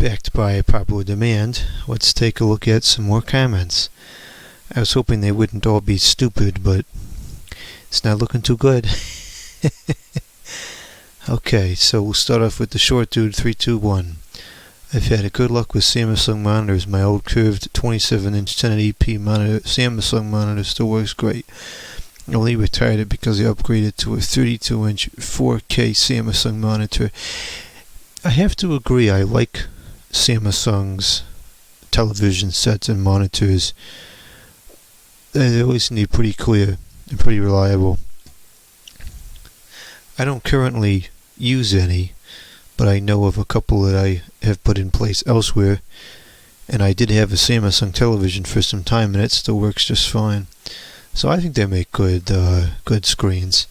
Backed by popular demand, let's take a look at some more comments. I was hoping they wouldn't all be stupid, but it's not looking too good. Okay, so we'll start off with the short dude 321. I've had a good luck with Samsung monitors. My old curved 27-inch 1080p monitor, Samsung monitor, still works great. I only retired it because I upgraded to a 32-inch 4K Samsung monitor. I have to agree, I like Samsung's television sets and monitors. They always seem to be pretty clear and pretty reliable. I don't currently use any, but I know of a couple that I have put in place elsewhere, and I did have a Samsung television for some time and it still works just fine. So I think they make good screens.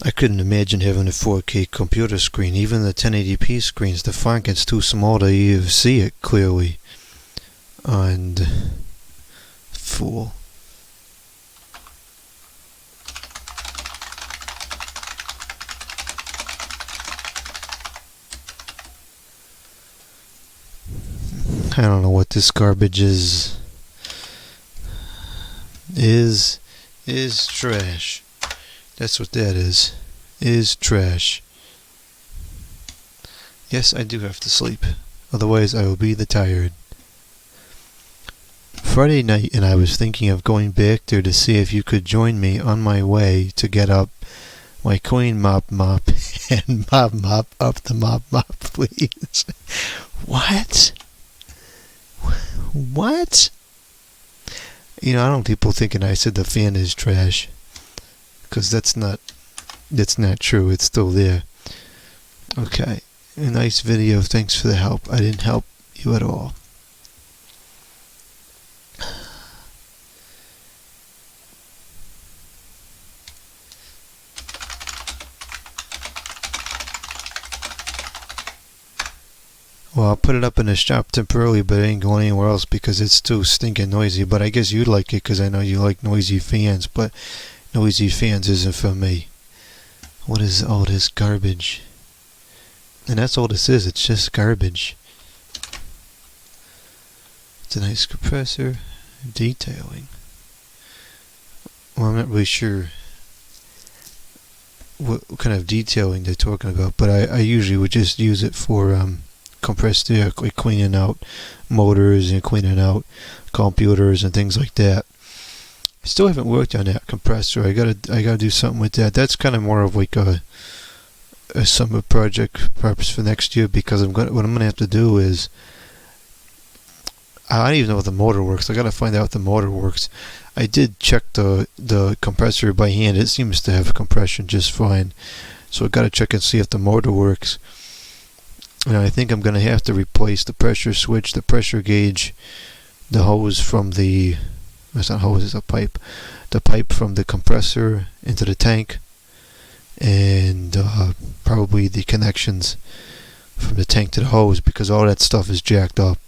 I couldn't imagine having a 4K computer screen. Even the 1080p screens, the font gets too small to even see it clearly. And fool. I don't know what this garbage is. Is trash. That's what that is trash. Yes, I do have to sleep. Otherwise, I will be the tired. Friday night, and I was thinking of going back there to see if you could join me on my way to get up my coin mop and mop up the mop, please. What? What? You know, I don't want people thinking I said the fan is trash. Because that's not true. It's still there. Okay. A nice video. Thanks for the help. I didn't help you at all. Well, I'll put it up in the shop temporarily, but it ain't going anywhere else because it's too stinking noisy. But I guess you'd like it because I know you like noisy fans, but noisy fans isn't for me. What is all this garbage? And that's all this is, it's just garbage. It's a nice compressor detailing. Well, I'm not really sure what kind of detailing they're talking about, but I usually would just use it for compressed air, like cleaning out motors and cleaning out computers and things like that. I still haven't worked on that compressor. I gotta do something with that. That's kind of more of like a summer project, perhaps for next year, because what I'm gonna have to do is, I don't even know if the motor works. I gotta find out if the motor works. I did check the compressor by hand. It seems to have compression just fine. So I gotta check and see if the motor works. And I think I'm gonna have to replace the pressure switch, the pressure gauge, the hose from the, it's not hose, it's a pipe. The pipe from the compressor into the tank, and probably the connections from the tank to the hose, because all that stuff is jacked up.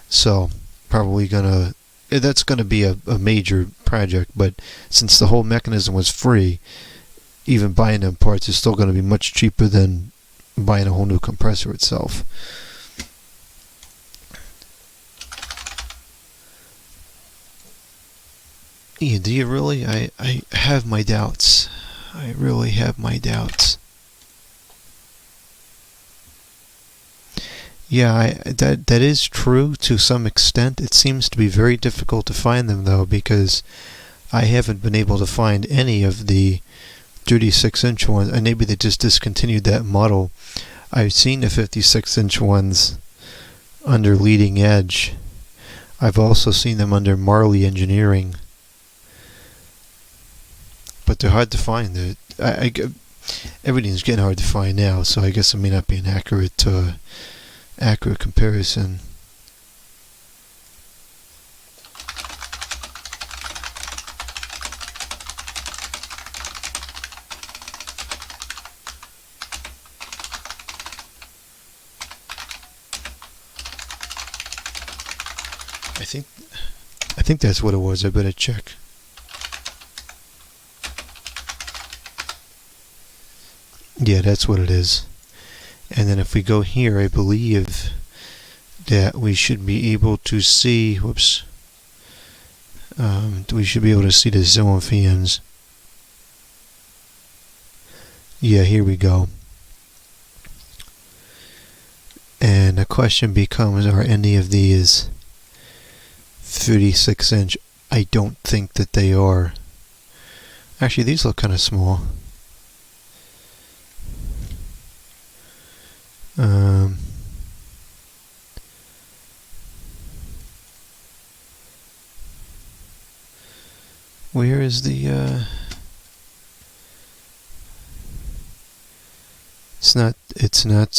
So probably that's gonna be a major project. But since the whole mechanism was free, even buying them parts is still gonna be much cheaper than buying a whole new compressor itself. Yeah, do you really? I have my doubts. I really have my doubts. Yeah, that is true to some extent. It seems to be very difficult to find them though, because I haven't been able to find any of the 36-inch ones, and maybe they just discontinued that model. I've seen the 56-inch ones under Leading Edge. I've also seen them under Marley Engineering. But they're hard to find. Everything's getting hard to find now, so I guess it may not be an accurate comparison. I think I think that's what it was. I better check. Yeah, that's what it is. And then if we go here, I believe that we should be able to see, whoops, we should be able to see the Zillow fans. Yeah, here we go. And the question becomes, are any of these 36 inch? I don't think that they are. Actually, these look kind of small. Where is the it's not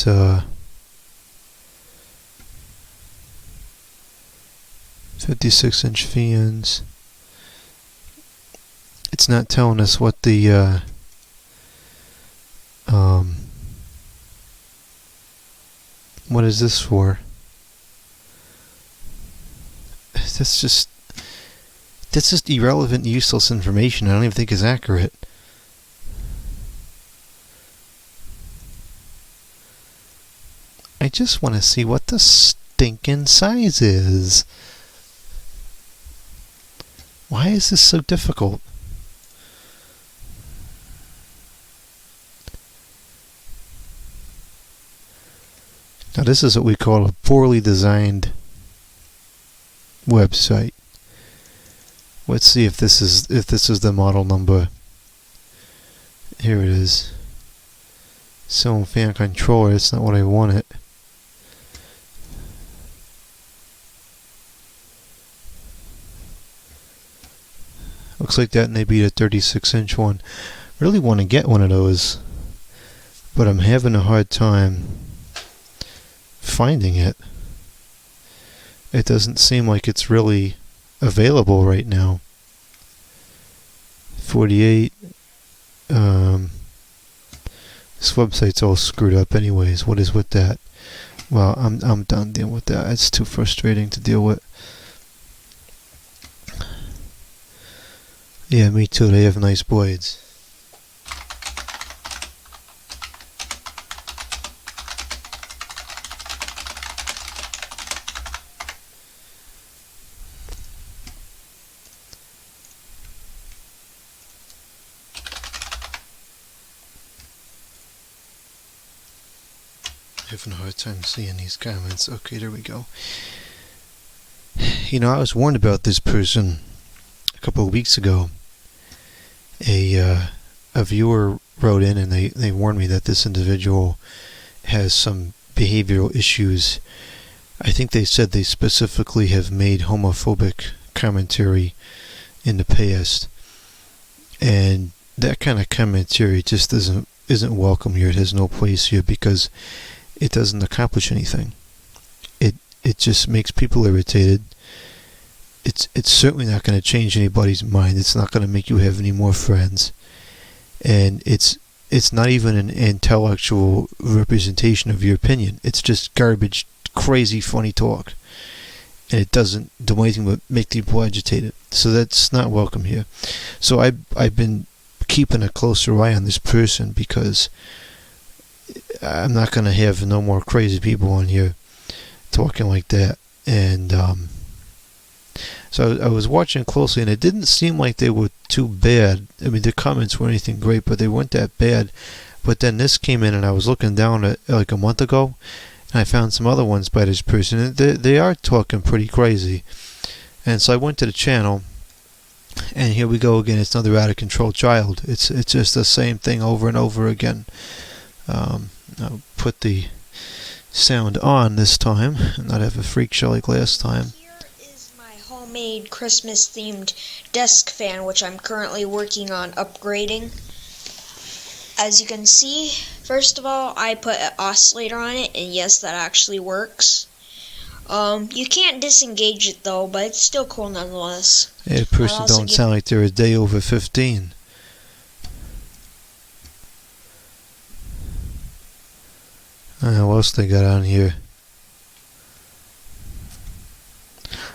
56 inch fans. It's not telling us what the what is this for? That's just irrelevant, useless information. I don't even think is accurate. I just want to see what the stinking size is. Why is this so difficult? Now this is what we call a poorly designed website. Let's see if this is the model number. Here it is. Zillow fan controller. It's not what I wanted. Looks like that may be the 36 inch one. Really want to get one of those, but I'm having a hard time finding it. It doesn't seem like it's really available right now. 48. This website's all screwed up anyways. What is with that? Well, I'm done dealing with that. It's too frustrating to deal with. Yeah, me too. They have nice blades. Having a hard time seeing these comments. Okay, there we go. You know, I was warned about this person a couple of weeks ago. A viewer wrote in and they warned me that this individual has some behavioral issues. I think they said they specifically have made homophobic commentary in the past, and that kind of commentary just isn't welcome here. It has no place here because it doesn't accomplish anything. It just makes people irritated. It's certainly not going to change anybody's mind. It's not going to make you have any more friends, and it's not even an intellectual representation of your opinion. It's just garbage, crazy, funny talk, and it doesn't do anything but make people agitated. So that's not welcome here. So I've been keeping a closer eye on this person because I'm not going to have no more crazy people on here talking like that. And so I was watching closely, and it didn't seem like they were too bad. I mean, the comments weren't anything great, but they weren't that bad. But then this came in, and I was looking down at like a month ago, and I found some other ones by this person, and they are talking pretty crazy. And so I went to the channel, and here we go again. It's another out of control child. It's just the same thing over and over again. I'll put the sound on this time and not have a freak show like last time. Homemade Christmas themed desk fan, which I'm currently working on upgrading. As you can see, first of all, I put an oscillator on it, and yes, that actually works. You can't disengage it though, but it's still cool nonetheless. Yeah, the person don't sound like they're a day over 15. What else they got on here?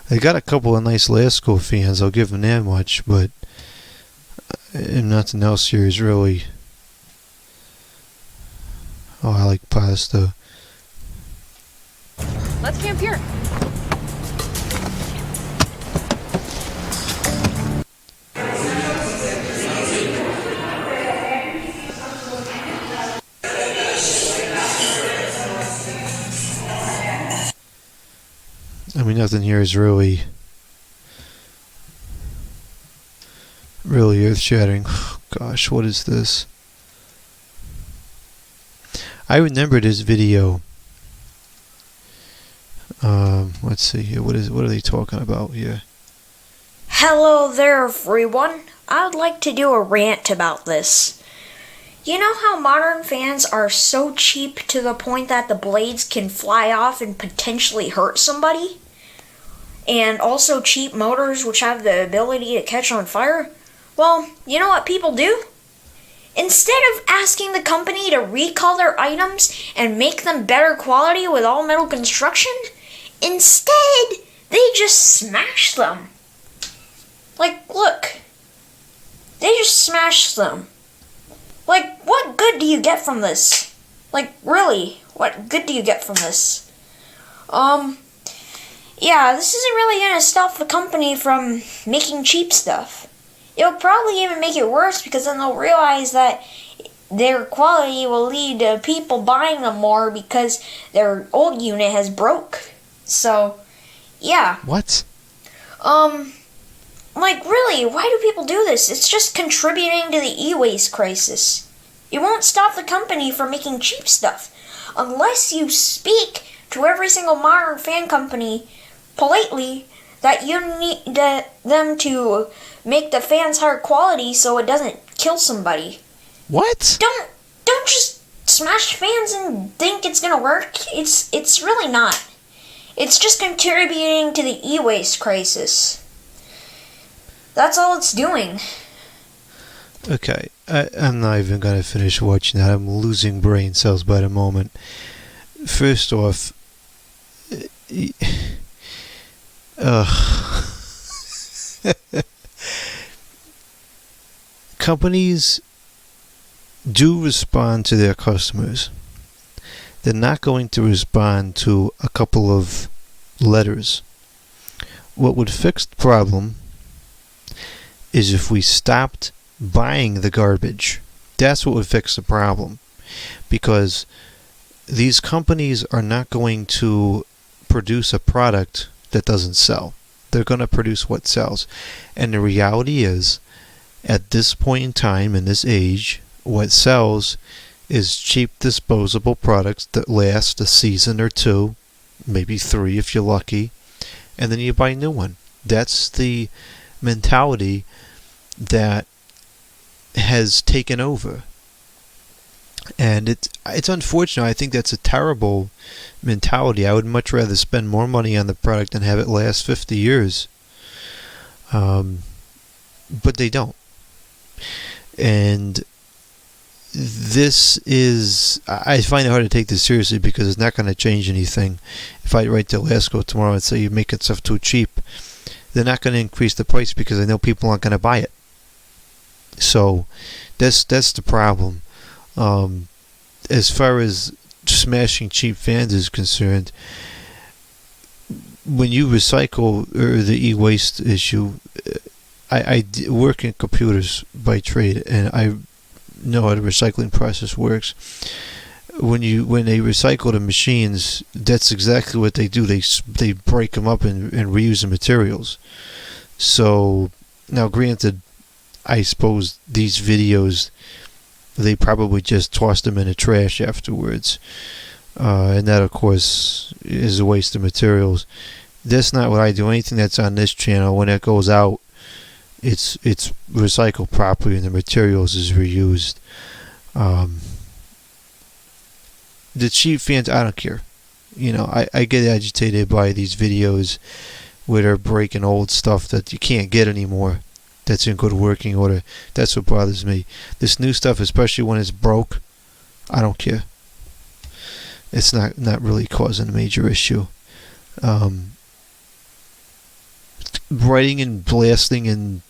They got a couple of nice Lasco fans, I'll give them that much, but nothing else here is really... Oh, I like pasta. Let's camp here. I mean, nothing here is really earth-shattering. Gosh, what is this? I remember this video. Let's see here. What are they talking about here? Hello there, everyone. I'd like to do a rant about this. You know how modern fans are so cheap to the point that the blades can fly off and potentially hurt somebody? And also cheap motors which have the ability to catch on fire? Well, you know what people do? Instead of asking the company to recall their items and make them better quality with all metal construction, instead they just smash them. Like, look. They just smash them. Like, what good do you get from this? Like, really, what good do you get from this? Yeah, this isn't really gonna stop the company from making cheap stuff. It'll probably even make it worse because then they'll realize that their quality will lead to people buying them more because their old unit has broke. So, yeah. What? Like, really, why do people do this? It's just contributing to the e-waste crisis. It won't stop the company from making cheap stuff. Unless you speak to every single modern fan company politely that you need them to make the fans higher quality so it doesn't kill somebody. What? Don't just smash fans and think it's gonna work. It's really not. It's just contributing to the e-waste crisis. That's all it's doing. Okay, I'm not even going to finish watching that. I'm losing brain cells by the moment. First off, companies do respond to their customers. They're not going to respond to a couple of letters. What would fix the problem is if we stopped buying the garbage. That's what would fix the problem. Because these companies are not going to produce a product that doesn't sell. They're going to produce what sells. And the reality is, at this point in time, in this age, what sells is cheap disposable products that last a season or two, maybe 3 if you're lucky, and then you buy a new one. That's the mentality that has taken over. And it's unfortunate. I think that's a terrible mentality. I would much rather spend more money on the product and have it last 50 years. But they don't. And this is... I find it hard to take this seriously because it's not going to change anything. If I write to Lasco tomorrow and say you're making stuff too cheap, they're not going to increase the price because I know people aren't going to buy it. So that's the problem. As far as smashing cheap fans is concerned, when you recycle or the e-waste issue, I work in computers by trade, and I know how the recycling process works. When they recycle the machines, that's exactly what they do. They break them up and reuse the materials. So now, granted, I suppose these videos, they probably just tossed them in the trash afterwards, and that of course is a waste of materials. That's not what I do. Anything that's on this channel, when it goes out, it's recycled properly and the materials is reused. The cheap fans, I don't care. You know, I get agitated by these videos where they're breaking old stuff that you can't get anymore, that's in good working order. That's what bothers me. This new stuff, especially when it's broke, I don't care. It's not really causing a major issue. writing and blasting in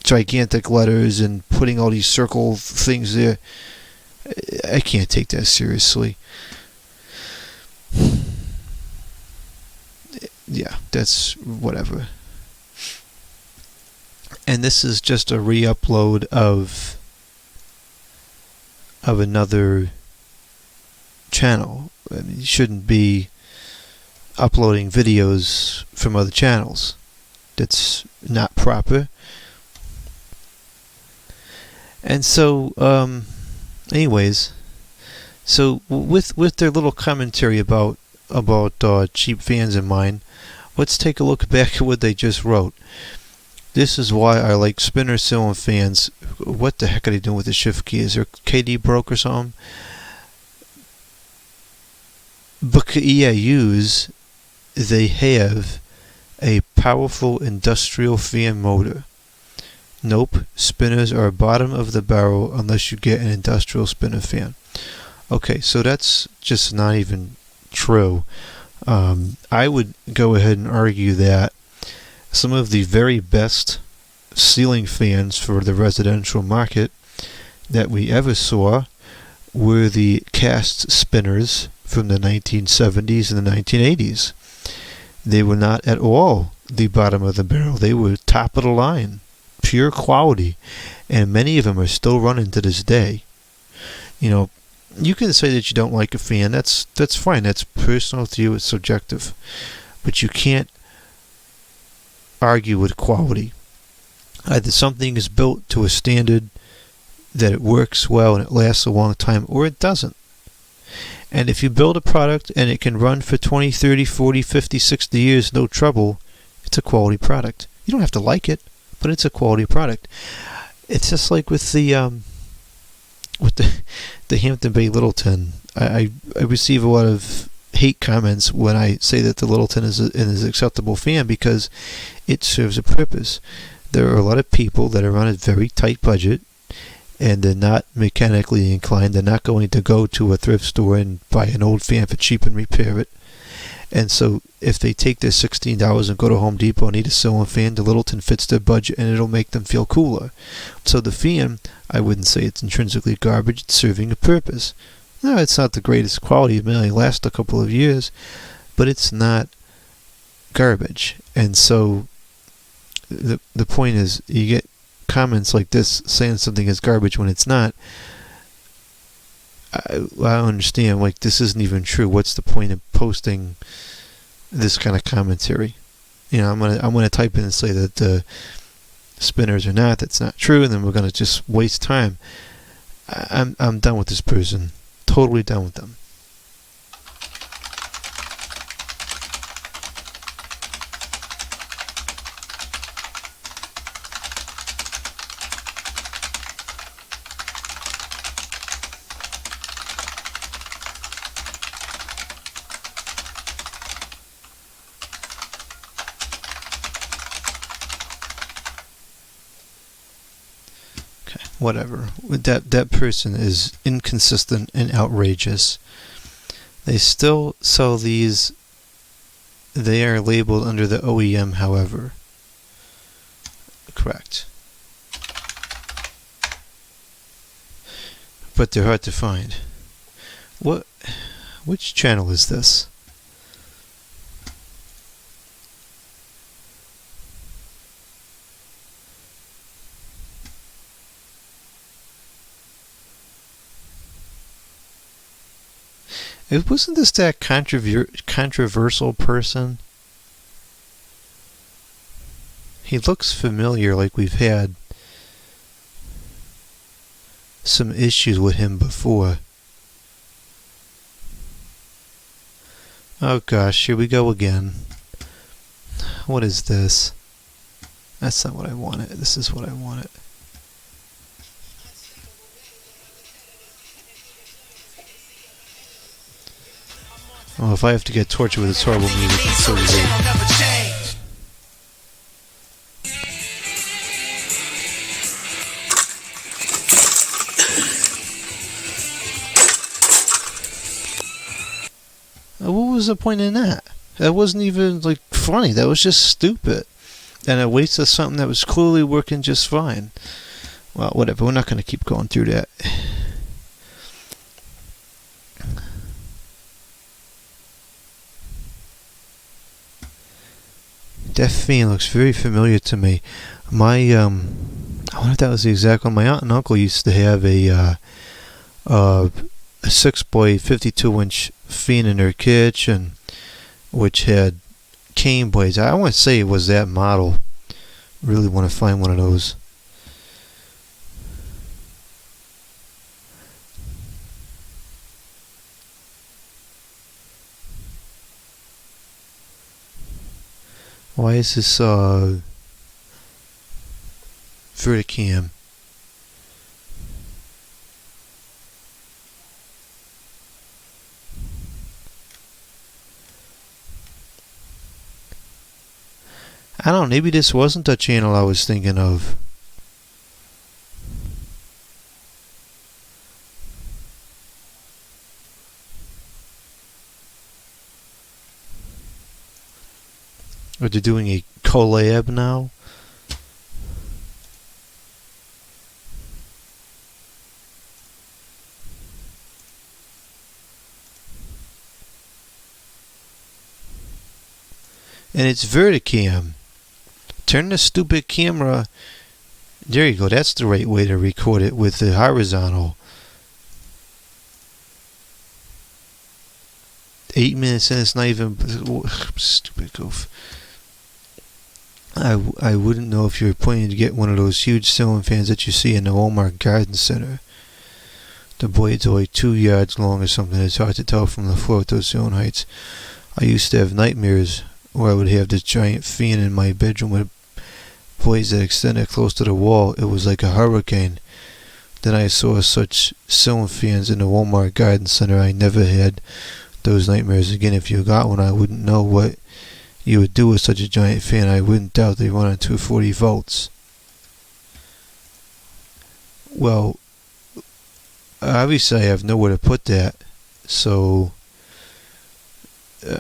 gigantic letters and putting all these circle things there. I can't take that seriously. Yeah, that's whatever. And this is just a re-upload of another channel. I mean, you shouldn't be uploading videos from other channels. That's not proper. And so, anyways, so with their little commentary about cheap fans in mind, let's take a look back at what they just wrote. This is why I like spinner ceiling fans. What the heck are they doing with the shift key? Is their KD broke or something? Because EIUs, they have a powerful industrial fan motor. Nope, spinners are bottom of the barrel unless you get an industrial spinner fan. Okay, so that's just not even true. I would go ahead and argue that some of the very best ceiling fans for the residential market that we ever saw were the cast spinners from the 1970s and the 1980s. They were not at all the bottom of the barrel. They were top of the line, pure quality, and many of them are still running to this day. You know, you can say that you don't like a fan. That's fine. That's personal to you. It's subjective. But you can't argue with quality. Either something is built to a standard that it works well and it lasts a long time, or it doesn't. And if you build a product and it can run for 20, 30, 40, 50, 60 years, no trouble, it's a quality product. You don't have to like it, but it's a quality product. It's just like with the Hampton Bay Littleton. I receive a lot of hate comments when I say that the Littleton is an acceptable fan because it serves a purpose. There are a lot of people that are on a very tight budget and they're not mechanically inclined. They're not going to go to a thrift store and buy an old fan for cheap and repair it. And so if they take their $16 and go to Home Depot and need a ceiling fan, the Littleton fits their budget and it'll make them feel cooler. So the fan, I wouldn't say it's intrinsically garbage. It's serving a purpose. No, it's not the greatest quality. It may only last a couple of years, but it's not garbage. And so the point is, you get comments like this saying something is garbage when it's not. I understand, like, this isn't even true. What's the point of posting this kind of commentary? You know, I'm gonna type in and say that the spinners are not. That's not true, and then we're gonna just waste time. I'm done with this person. Totally done with them. Whatever. That person is inconsistent and outrageous. They still sell these. They are labeled under the OEM, however. Correct. But they're hard to find. Which channel is this? Wasn't this that controversial person? He looks familiar, like we've had some issues with him before. Oh gosh, here we go again. What is this? That's not what I wanted. This is what I wanted. Well, if I have to get tortured with this horrible music, it's so easy. What was the point in that? That wasn't even, like, funny. That was just stupid. and a waste of something that was clearly working just fine. Well, whatever. We're not going to keep going through that. Defean looks very familiar to me. My I wonder if that was the exact one. My aunt and uncle used to have a 6-by 52-inch Fiend in their kitchen, which had cane blades. I want to say it was that model. Really want to find one of those. Why is this Verticam? I don't know, maybe this wasn't the channel I was thinking of. Or they're doing a collab now? And it's Verticam. Turn the stupid camera. There you go. That's the right way to record it, with the horizontal. 8 minutes and it's not even. Stupid goof. I wouldn't know if you're planning to get one of those huge ceiling fans that you see in the Walmart Garden Center. The blades are like 2 yards long or something. It's hard to tell from the floor at those ceiling heights. I used to have nightmares where I would have this giant fan in my bedroom with blades that extended close to the wall. It was like a hurricane. Then I saw such ceiling fans in the Walmart Garden Center. I never had those nightmares again. If you got one, I wouldn't know what you would do with such a giant fan. I wouldn't doubt they run on 240 volts. Well, obviously I have nowhere to put that, so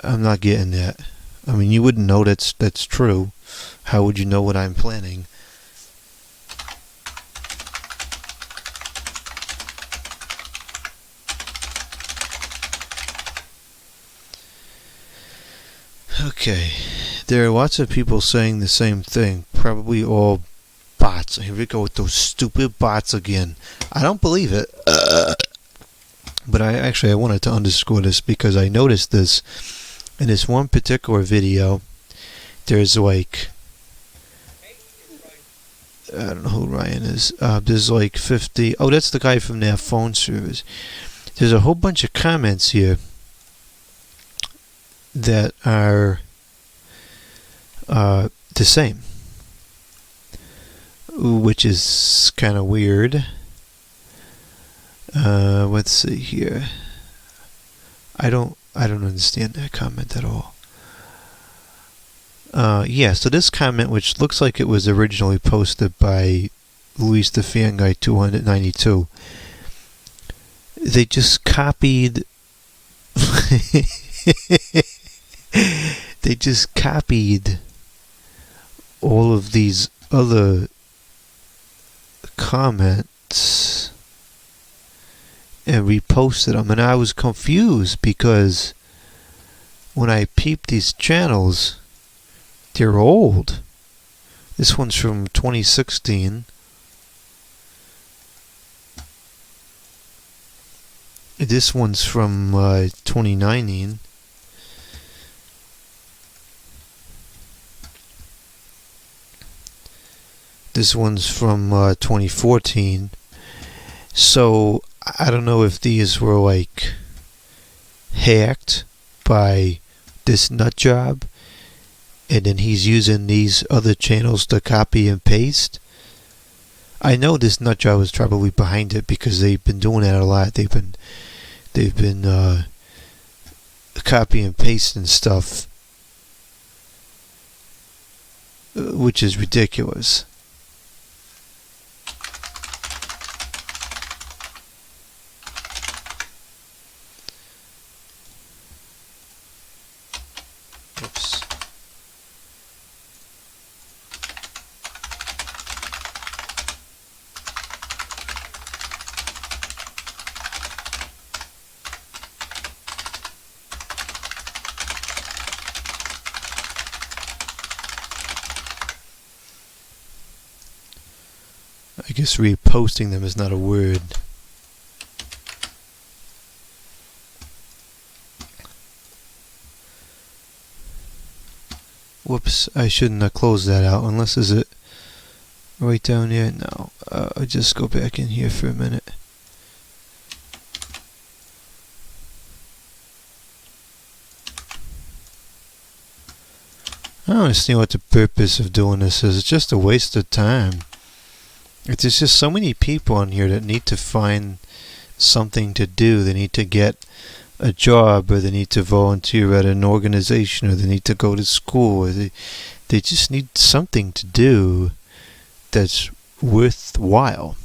I'm not getting that. I mean, you wouldn't know that's true. How would you know what I'm planning? Okay, there are lots of people saying the same thing. Probably all bots. Here we go with those stupid bots again. I don't believe it. But I wanted to underscore this because I noticed this in this one particular video. There's like, I don't know who Ryan is. There's like 50. Oh, that's the guy from that phone service. There's a whole bunch of comments here that are the same, which is kind of weird. Let's see here. I don't understand that comment at all. Yeah, so this comment, which looks like it was originally posted by Luis the Fan Guy 292, they just copied. They just copied all of these other comments and reposted them, and I was confused because when I peeped these channels, they're old. This one's from 2016. This one's from 2019. This one's from 2014. So I don't know if these were like hacked by this nut job, and then he's using these other channels to copy and paste. I know this nut job is probably behind it because they've been doing that a lot. They've been copy and pasting stuff, which is ridiculous. Oops. I guess reposting them is not a word. Whoops, I shouldn't have closed that out, unless is it right down there? No, I'll just go back in here for a minute. I don't understand what the purpose of doing this is. It's just a waste of time. There's just so many people on here that need to find something to do. They need to get a job, or they need to volunteer at an organization, or they need to go to school, or they just need something to do that's worthwhile.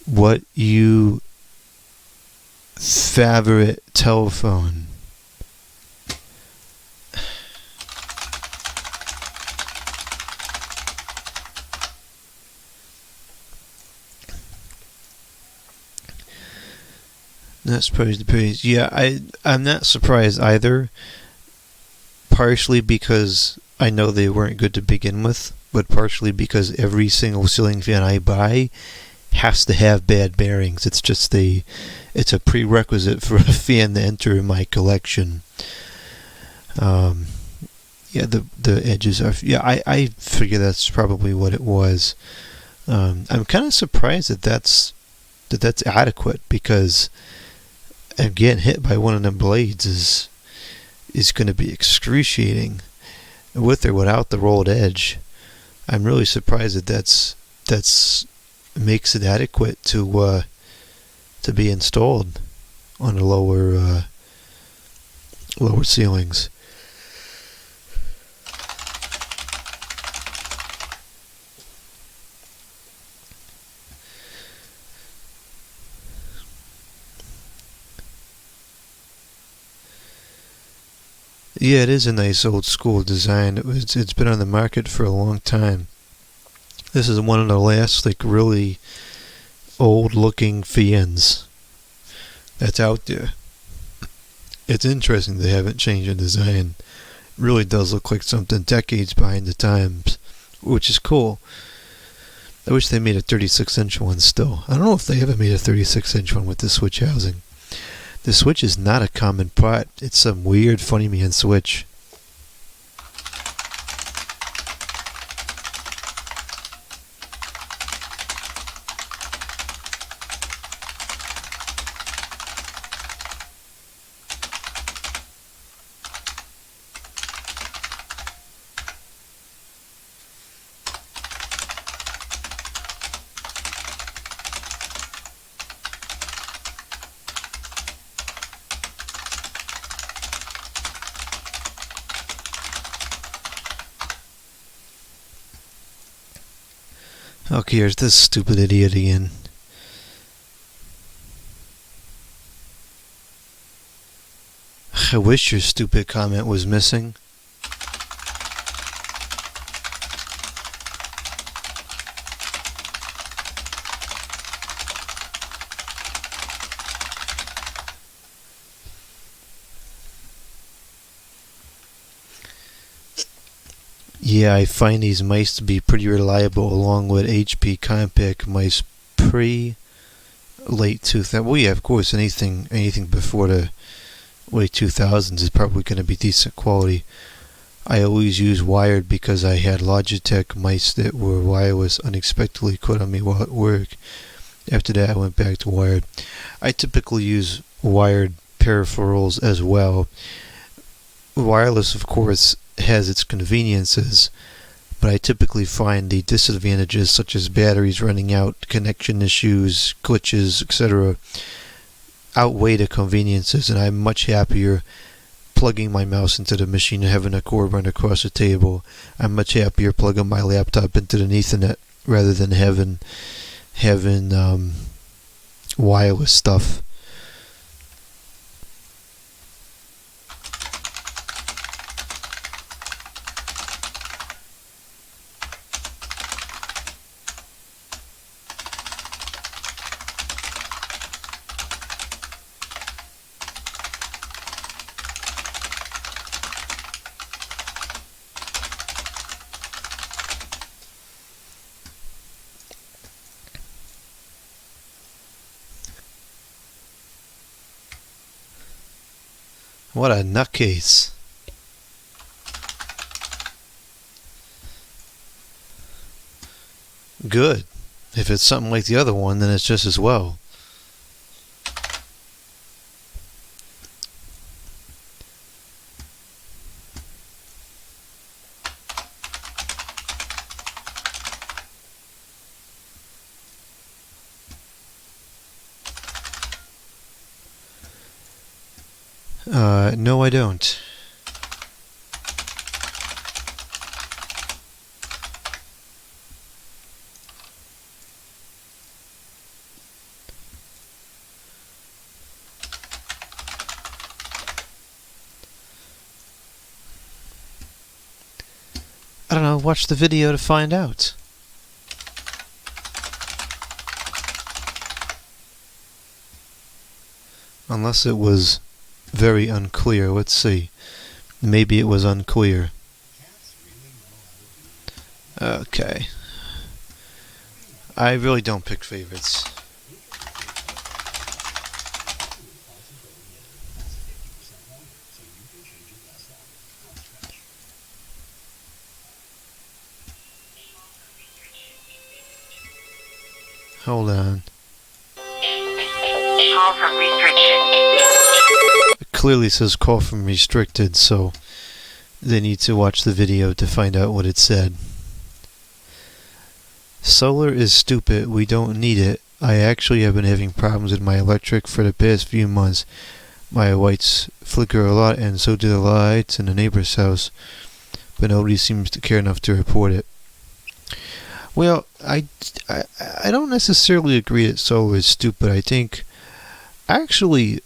What you favorite telephone? Not surprised the praise. Yeah, I'm not surprised either. Partially because I know they weren't good to begin with, but partially because every single ceiling fan I buy has to have bad bearings. It's a prerequisite for a fan to enter my collection. Yeah, the edges are. Yeah, I figure that's probably what it was. I'm kind of surprised that's adequate, because getting hit by one of them blades is going to be excruciating, with or without the rolled edge. I'm really surprised that's makes it adequate to be installed on the lower ceilings. Yeah, it is a nice old school design. It's been on the market for a long time. This is one of the last really old looking fans that's out there. It's interesting they haven't changed the design. It really does look like something decades behind the times, which is cool. I wish they made a 36-inch one still. I don't know if they ever made a 36-inch one with the switch housing. The switch is not a common part. It's some weird funny man switch. Okay, here's this stupid idiot again. I wish your stupid comment was missing. Yeah, I find these mice to be pretty reliable, along with HP compact mice pre-late 2000s. Well, yeah, of course, anything before the late 2000s is probably going to be decent quality. I always use wired because I had Logitech mice that were wireless unexpectedly quit on me while at work. After that, I went back to wired. I typically use wired peripherals as well. Wireless, of course, has its conveniences, but I typically find the disadvantages, such as batteries running out, connection issues, glitches, etc., outweigh the conveniences, and I'm much happier plugging my mouse into the machine and having a cord run across the table. I'm much happier plugging my laptop into the Ethernet rather than having wireless stuff. What a nutcase. Good. If it's something like the other one, then it's just as well. No, I don't. I don't know, watch the video to find out. Unless it was very unclear. Let's see. Maybe it was unclear. Okay. I really don't pick favorites. Hold on. Call from restriction. It clearly says call from restricted, so they need to watch the video to find out what it said. Solar is stupid. We don't need it. I actually have been having problems with my electric for the past few months. My lights flicker a lot, and so do the lights in the neighbor's house, but nobody seems to care enough to report it. Well, I don't necessarily agree that solar is stupid. I think I actually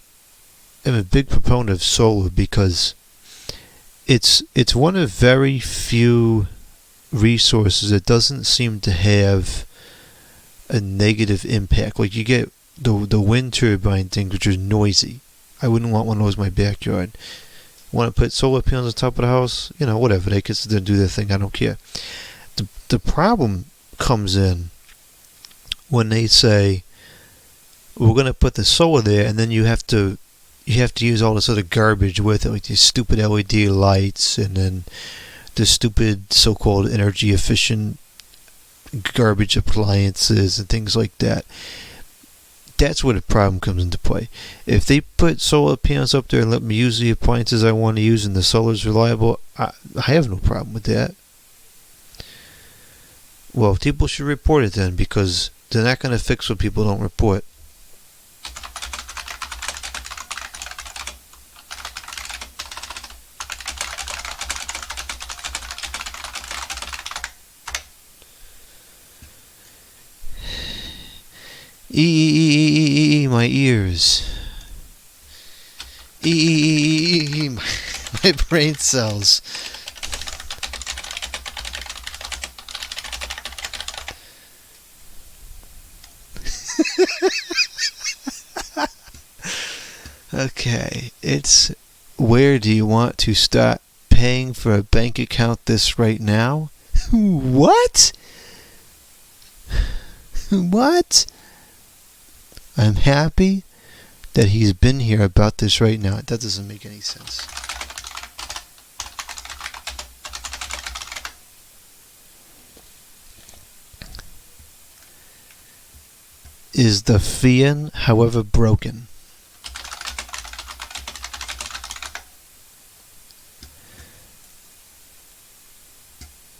am a big proponent of solar because it's one of very few resources that doesn't seem to have a negative impact. Like you get the wind turbine thing, which is noisy. I wouldn't want one of those in my backyard. Want to put solar panels on top of the house? You know, whatever. They can do their thing. I don't care. The problem comes in when they say we're going to put the solar there, and then you have to use all this other garbage with it, like these stupid LED lights, and then the stupid so-called energy efficient garbage appliances and things like that. That's where the problem comes into play. If they put solar panels up there and let me use the appliances I want to use and the solar's reliable, I have no problem with that. Well, people should report it then, because they're not going to fix what people don't report. My ears. My brain cells. Okay, it's where do you want to start paying for a bank account this right now? What? What? I'm happy that he's been here about this right now. That doesn't make any sense. Is the Defean, however, broken?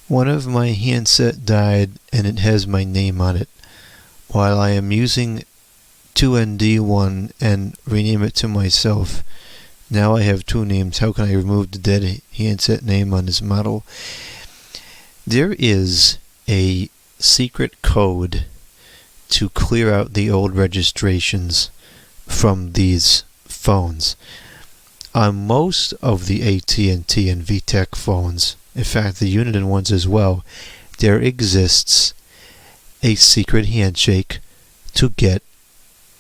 One of my handsets died and it has my name on it. While I am using 2ND1 and rename it to myself, now I have two names. How can I remove the dead handset name on this model? There is a secret code to clear out the old registrations from these phones. On most of the AT&T and VTech phones, in fact the Uniden ones as well, there exists a secret handshake to get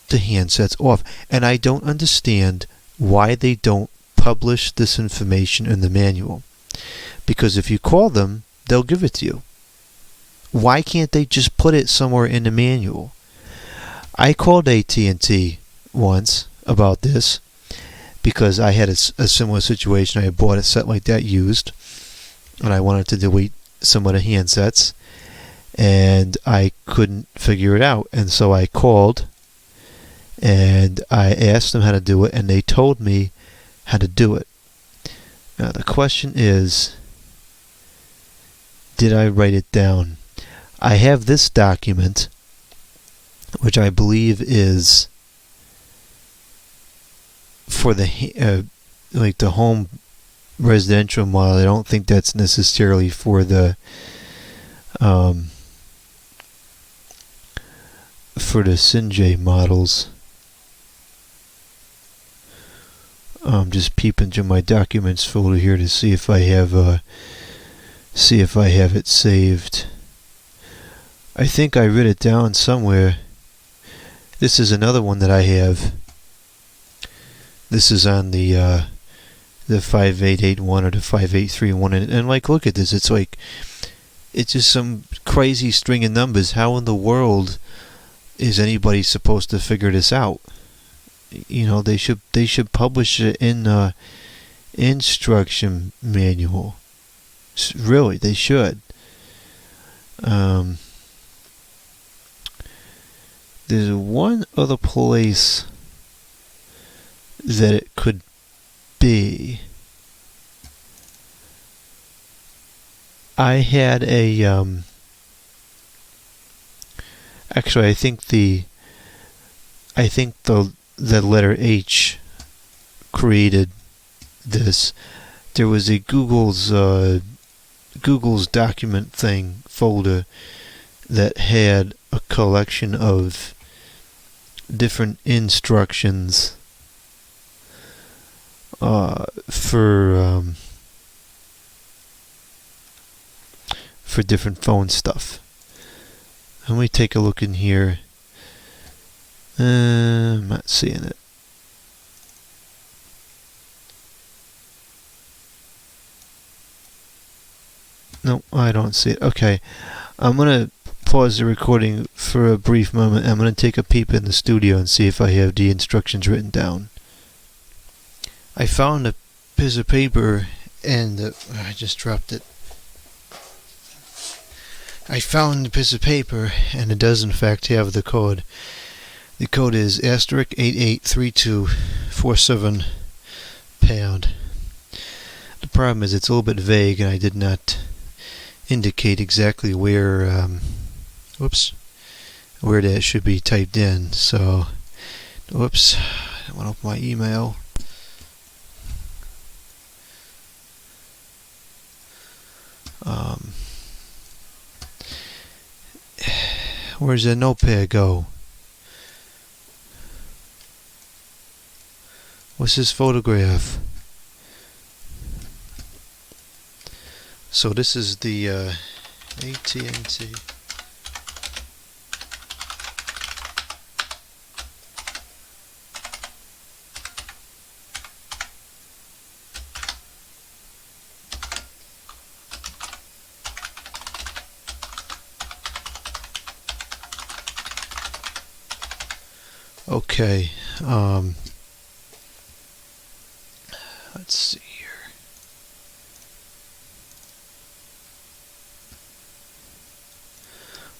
the handsets off. And I don't understand why they don't publish this information in the manual. Because if you call them, they'll give it to you. Why can't they just put it somewhere in the manual? I called AT&T once about this because I had a similar situation. I had bought a set like that used, and I wanted to delete some of the handsets, and I couldn't figure it out. And so I called, and I asked them how to do it, and they told me how to do it. Now the question is, did I write it down? I have this document, which I believe is for the like the home residential model. I don't think that's necessarily for the Sinjay models. I'm just peeping through my documents folder here to see if I have it saved. I think I wrote it down somewhere. This is another one that I have. This is on the 5881 or the 5831, and like, look at this. It's like, it's just some crazy string of numbers. How in the world is anybody supposed to figure this out? You know, they should publish it in the instruction manual. Really, they should. There's one other place that it could be. I had a actually, I think the letter H created this. There was a Google's document thing folder that had a collection of different instructions for different phone stuff. Let me take a look in here. I'm not seeing it. No, I don't see it. Okay, I'm gonna pause the recording for a brief moment. I'm gonna take a peep in the studio and see if I have the instructions written down. I found a piece of paper and I just dropped it. I found a piece of paper and it does in fact have the code. The code is *883247#. The problem is it's a little bit vague and I did not indicate exactly where where that should be typed in. So, I want to open my email. Where's the notepad go? What's this photograph? So this is the AT&T. Okay, let's see here.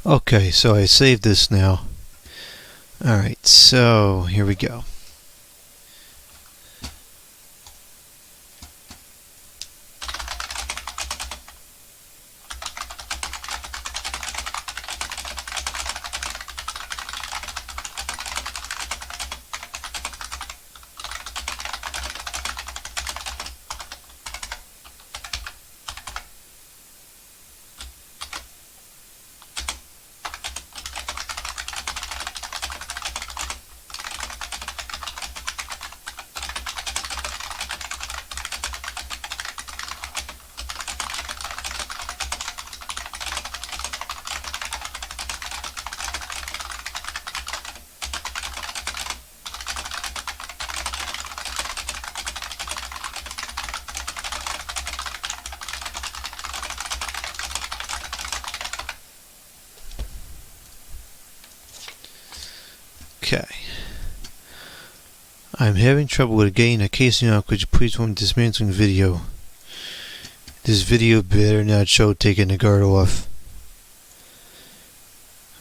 Okay, so I saved this now. Alright, so here we go. Okay. I'm having trouble with getting a casing out. Could you please film dismantling video? This video better not show taking the guard off.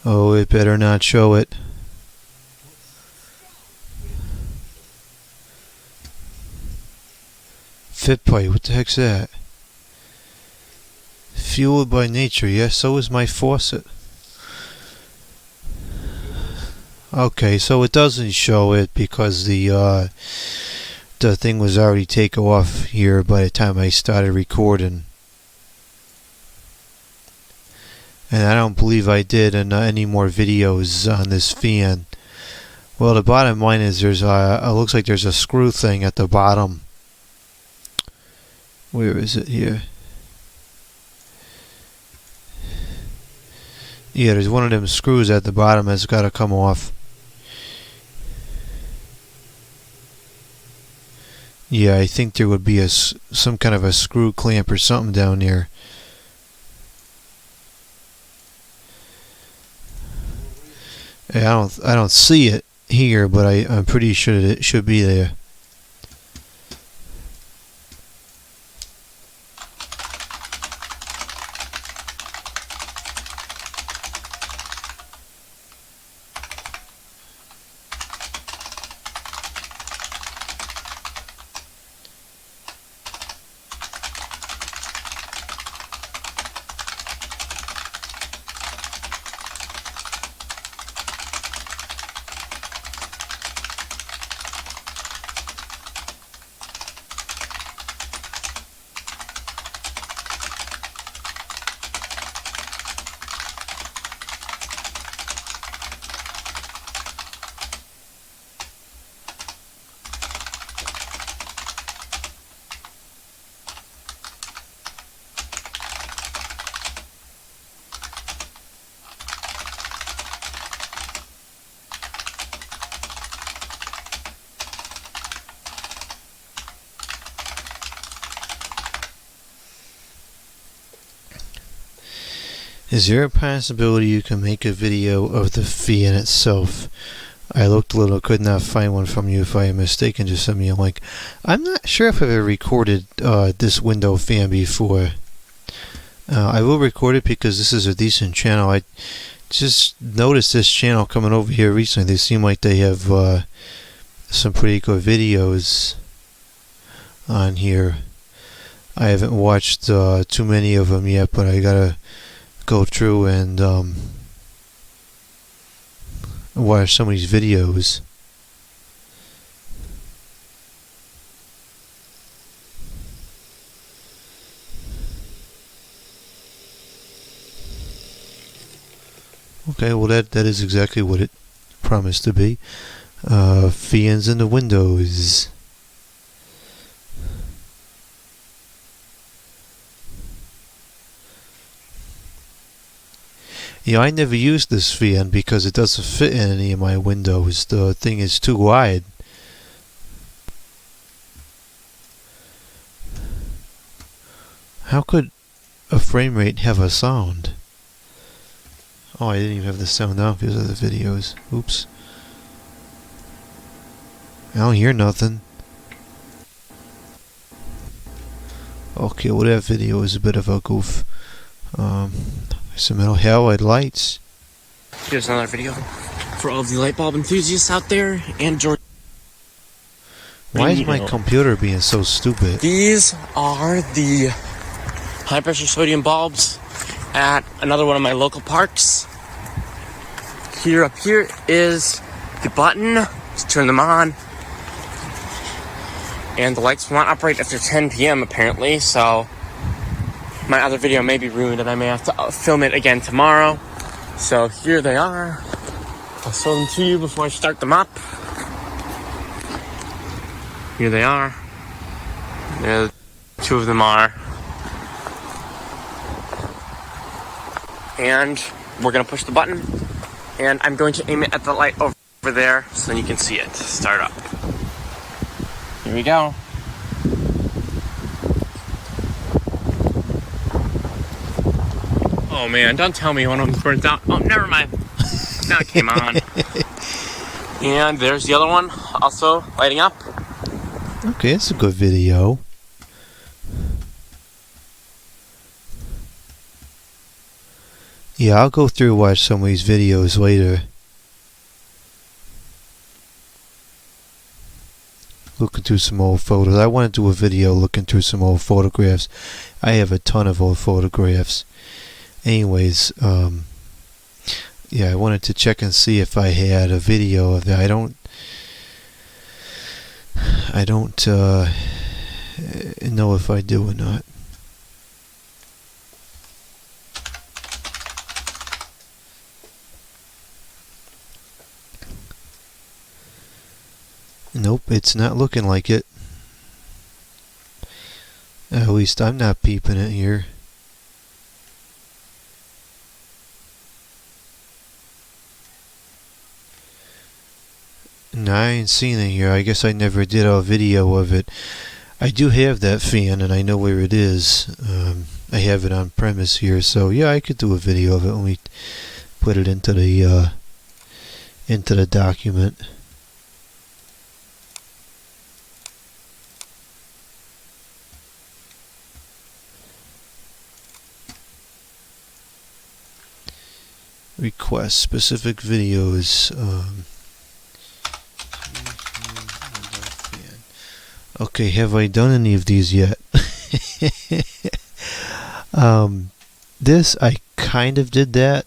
Oh, it better not show it. Fit pipe, what the heck's that? Fueled by nature, yes, so is my faucet. Okay, so it doesn't show it because the thing was already taken off here by the time I started recording. And I don't believe I did any more videos on this fan. Well, the bottom line is it looks like there's a screw thing at the bottom. Where is it here? Yeah, there's one of them screws at the bottom that's got to come off. Yeah, I think there would be some kind of a screw clamp or something down there. I don't see it here, but I'm pretty sure that it should be there. Is there a possibility you can make a video of the fan itself? I looked a little, could not find one from you. If I am mistaken, just send me a link. I'm not sure if I've ever recorded this window fan before. I will record it because this is a decent channel. I just noticed this channel coming over here recently. They seem like they have some pretty good videos on here. I haven't watched too many of them yet, but I gotta go through and watch some of these videos. Okay, well that is exactly what it promised to be. Fans in the windows. Yeah, I never used this fan because it doesn't fit in any of my windows. The thing is too wide. How could a frame rate have a sound? Oh, I didn't even have the sound down because of the videos. Oops. I don't hear nothing. Okay, well that video is a bit of a goof. Some metal halide lights. Here's another video for all of the light bulb enthusiasts out there and George. Why is my computer being so stupid? These are the high pressure sodium bulbs at another one of my local parks. Up here is the button to turn them on. And the lights will not operate after 10 p.m. apparently, so my other video may be ruined and I may have to film it again tomorrow. So here they are. I'll show them to you before I start them up. Here they are. There, two of them are. And we're gonna push the button. And I'm going to aim it at the light over there so then you can see it start up. Here we go. Oh man, don't tell me one of them's burnt out. Oh, never mind. Now it came on. And there's the other one, also lighting up. Okay, that's a good video. Yeah, I'll go through and watch some of these videos later. Looking through some old photos. I want to do a video looking through some old photographs. I have a ton of old photographs. Anyways, yeah, I wanted to check and see if I had a video of that. I don't know if I do or not. Nope, it's not looking like it. At least I'm not peeping it here. No, I ain't seen it here. I guess I never did a video of it. I do have that fan and I know where it is. I have it on premise here, so yeah, I could do a video of it when we put it into the document. Request specific videos. Okay, have I done any of these yet? This, I kind of did that.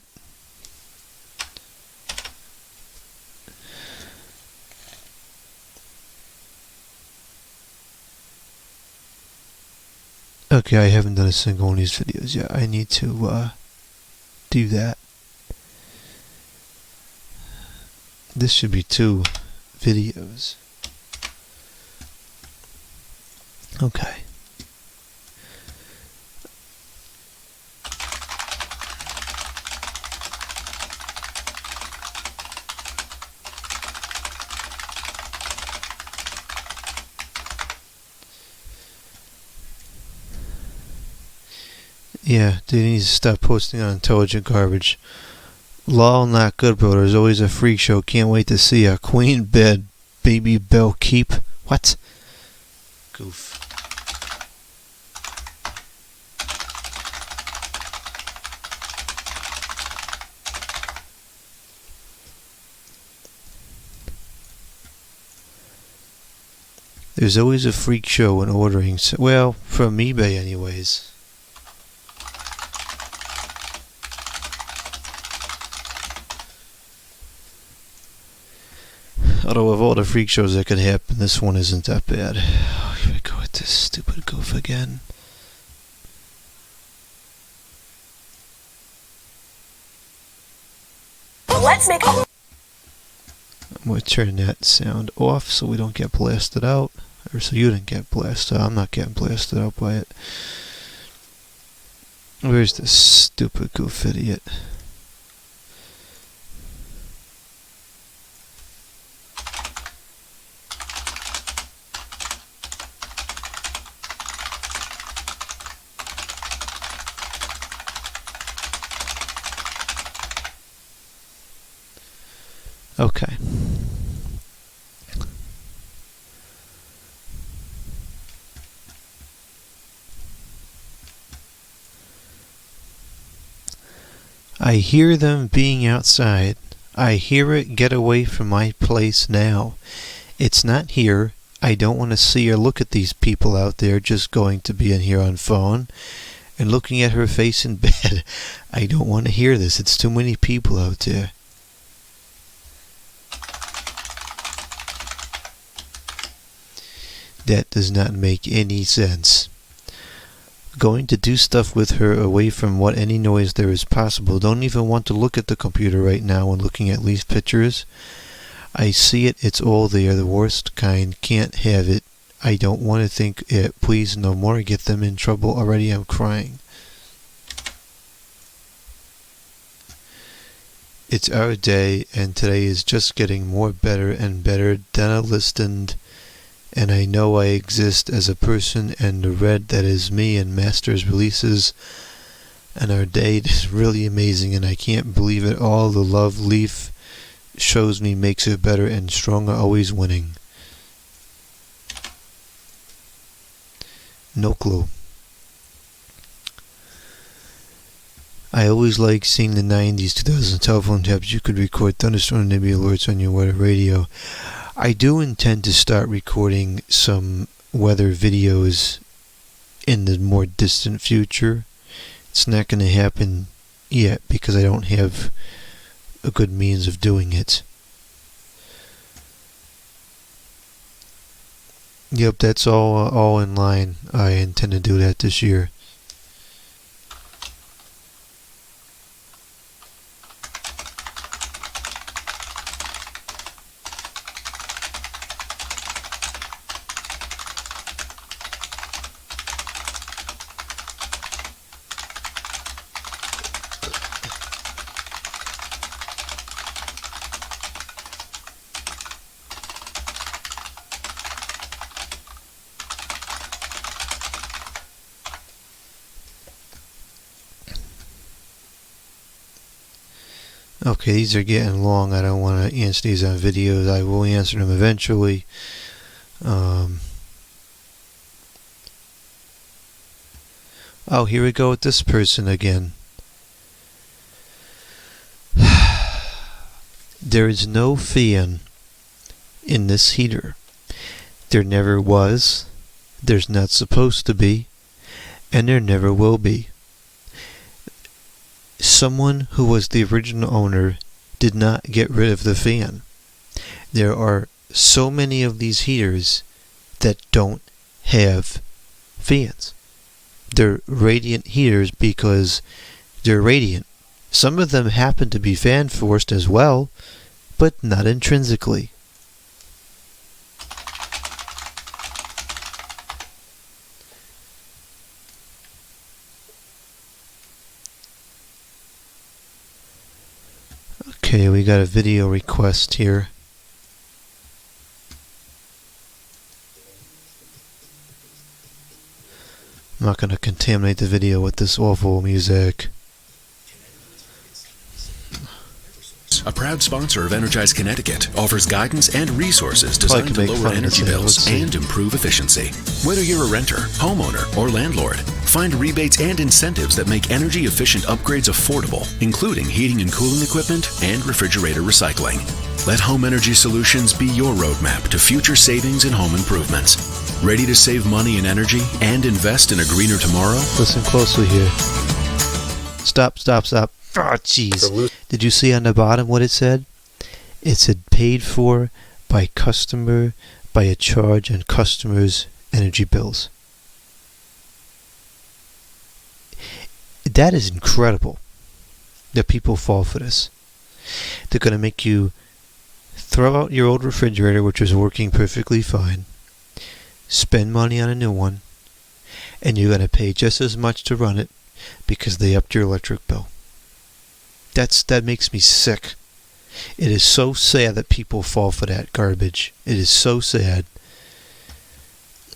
Okay, I haven't done a single one of these videos yet. I need to do that. This should be 2 videos. Okay. Yeah, they need to stop posting on intelligent garbage. Lol, not good, bro. There's always a freak show. Can't wait to see a queen bed, baby bell keep. What? Goof. There's always a freak show when ordering. Well, from eBay anyways. Although of all the freak shows that could happen, this one isn't that bad. Oh, here we go with this stupid goof again. Let's make a... I'm going to turn that sound off so we don't get blasted out. Or so you didn't get blasted out. I'm not getting blasted out by it. Where's this stupid goof idiot? Okay. I hear them being outside. I hear it. Get away from my place now. It's not here. I don't want to see or look at these people out there just going to be in here on phone and looking at her face in bed. I don't want to hear this. It's too many people out there. That does not make any sense. Going to do stuff with her away from what any noise there is possible. Don't even want to look at the computer right now when looking at these pictures. I see it. It's all there. The worst kind. Can't have it. I don't want to think it. Please no more. Get them in trouble already. I'm crying. It's our day, and today is just getting more better and better than a listened. And I know I exist as a person, and the red that is me and Masters releases, and our day is really amazing, and I can't believe it all. The love leaf shows me makes it better, and strong are always winning. No clue. I always liked seeing the 90s, 2000 telephone taps. You could record thunderstorm and there'd be alerts on your weather radio. I do intend to start recording some weather videos in the more distant future. It's not going to happen yet because I don't have a good means of doing it. Yep, that's all in line. I intend to do that this year. Okay, these are getting long. I don't want to answer these on videos. I will answer them eventually. Oh, here we go with this person again. There is no fan in this heater. There never was. There's not supposed to be. And there never will be. Someone who was the original owner did not get rid of the fan. There are so many of these heaters that don't have fans. They're radiant heaters because they're radiant. Some of them happen to be fan forced as well, but not intrinsically. Okay, we got a video request here. I'm not going to contaminate the video with this awful music. A proud sponsor of Energize Connecticut, offers guidance and resources designed to lower energy bills and improve efficiency. Whether you're a renter, homeowner, or landlord, find rebates and incentives that make energy-efficient upgrades affordable, including heating and cooling equipment and refrigerator recycling. Let Home Energy Solutions be your roadmap to future savings and home improvements. Ready to save money and energy and invest in a greener tomorrow? Listen closely here. Stop. Oh, jeez. Did you see on the bottom what it said? It said paid for by customer by a charge on customers' energy bills. That is incredible that people fall for this. They're going to make you throw out your old refrigerator, which is working perfectly fine, spend money on a new one, and you're going to pay just as much to run it because they upped your electric bill. That makes me sick. It is so sad that people fall for that garbage. It is so sad.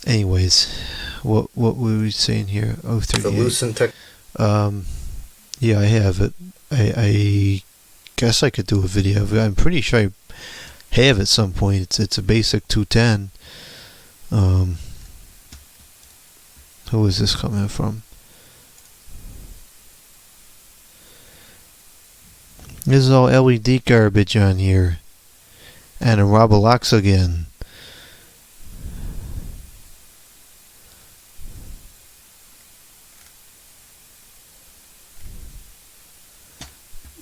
Anyways, what were we saying here? Oh, 38. Yeah, I have it. I guess I could do a video of it. I'm pretty sure I have at some point. It's a basic 210. Who is this coming from? This is all LED garbage on here. And a Roblox again.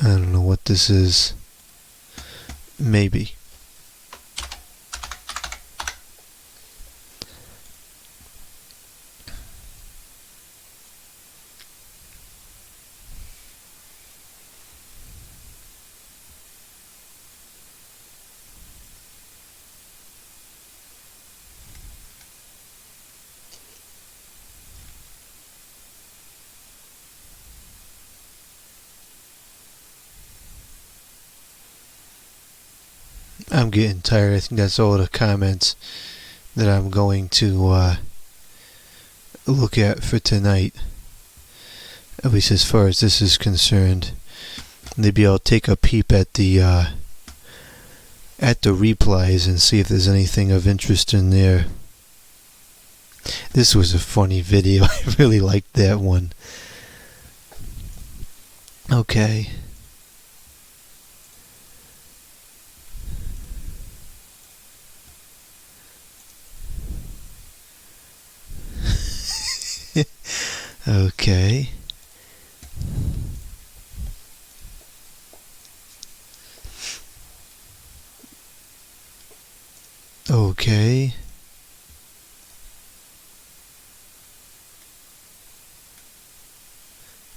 I don't know what this is. Maybe. I'm getting tired. I think that's all the comments that I'm going to look at for tonight. At least as far as this is concerned. Maybe I'll take a peep at the at the replies and see if there's anything of interest in there. This was a funny video. I really liked that one. Okay. Okay. Okay.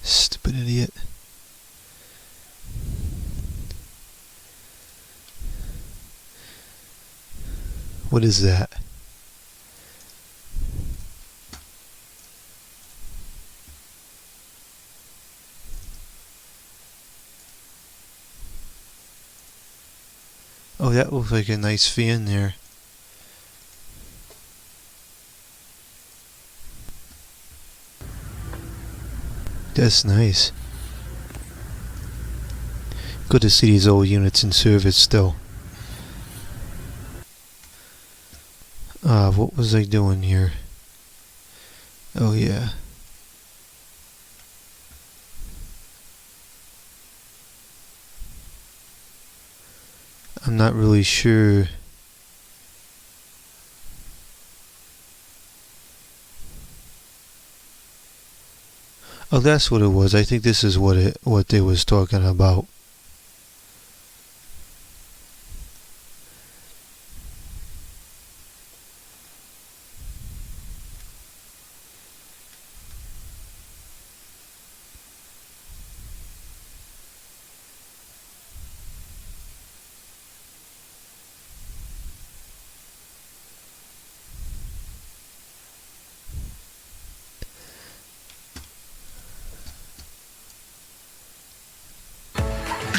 Stupid idiot. What is that? Oh, that looks like a nice fan there. That's nice. Good to see these old units in service still. What was I doing here? Oh yeah. I'm not really sure. Oh, that's what it was. I think this is what they was talking about.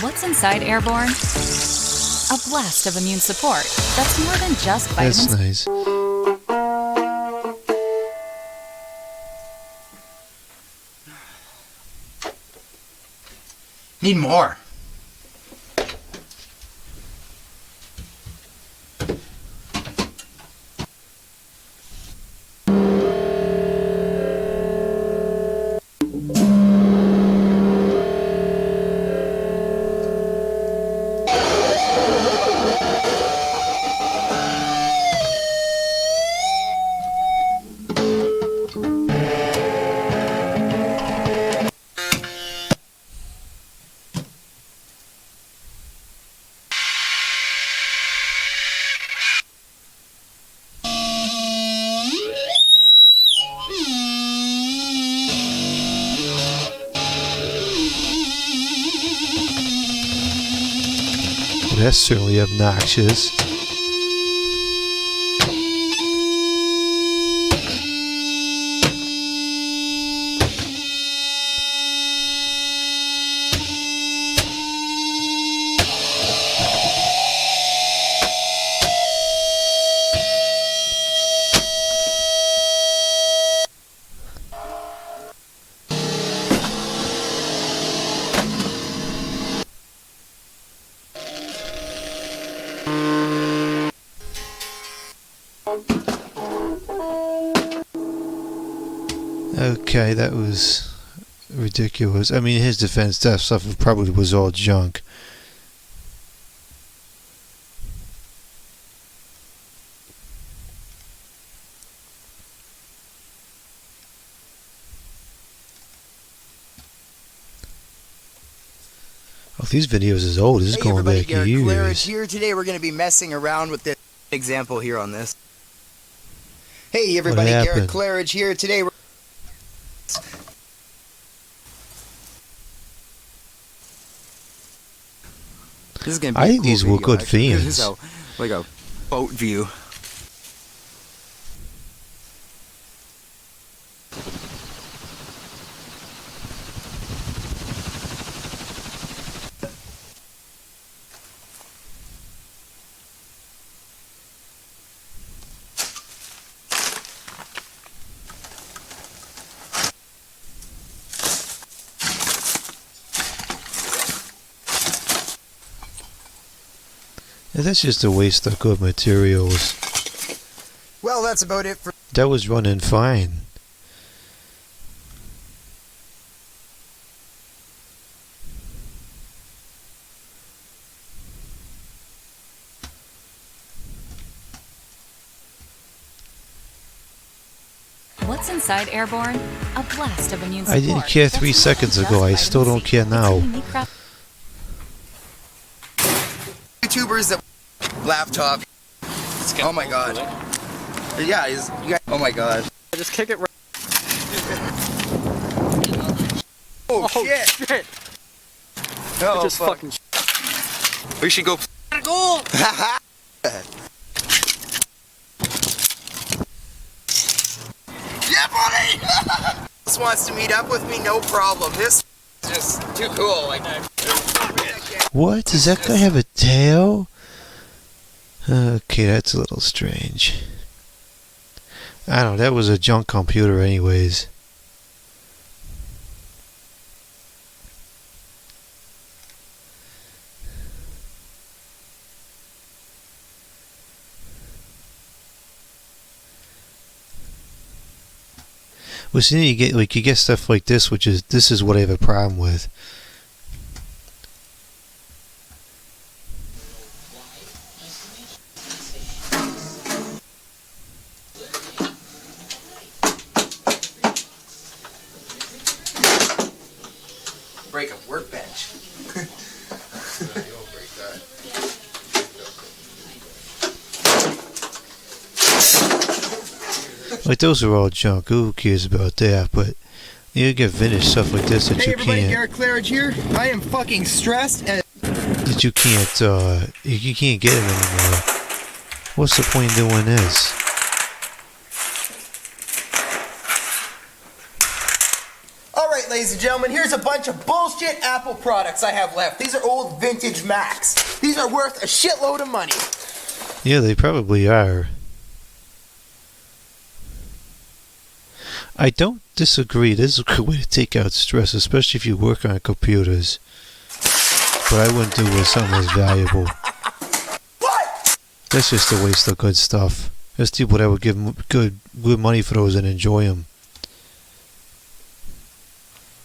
What's inside Airborne? A blast of immune support that's more than just vitamins. That's nice. Need more. That's certainly obnoxious. Okay, that was ridiculous. I mean, his defense, that stuff probably was all junk. Oh, these videos is old. This is going back years. Here today we're going to be messing around with this example here on this. Hey everybody, Garrett Claridge here today. This is gonna be I think these were good fans. This is like a boat view. That's just a waste of good materials. Well, that's about it for... That was running fine. What's inside Airborne? A blast of immune support. I didn't care 3 seconds ago. I still don't care now. YouTubers that laptop. Oh my god. Yeah, you guys, oh my god. Just kick it right. Oh shit. Oh, Just fuck. fucking. We should go. Goal. Yeah, buddy. This wants to meet up with me, no problem. This is just too cool. Like, what? Does that guy have a tail? Okay, that's a little strange. I don't know, that was a junk computer anyways. Well, see, you get stuff like this, this is what I have a problem with. break a workbench. Like, those are all junk. Who cares about that? But you get vintage stuff like this that hey you everybody, can't. Garrett Claridge here. I am fucking stressed and That you can't. You can't get it anymore. What's the point in doing this? Alright, ladies and gentlemen, here's a bunch of bullshit Apple products I have left. These are old vintage Macs. These are worth a shitload of money. Yeah, they probably are. I don't disagree. This is a good way to take out stress, especially if you work on computers. But I wouldn't do it with something as valuable. What? That's just a waste of good stuff. There's people that would give good money for those and enjoy them.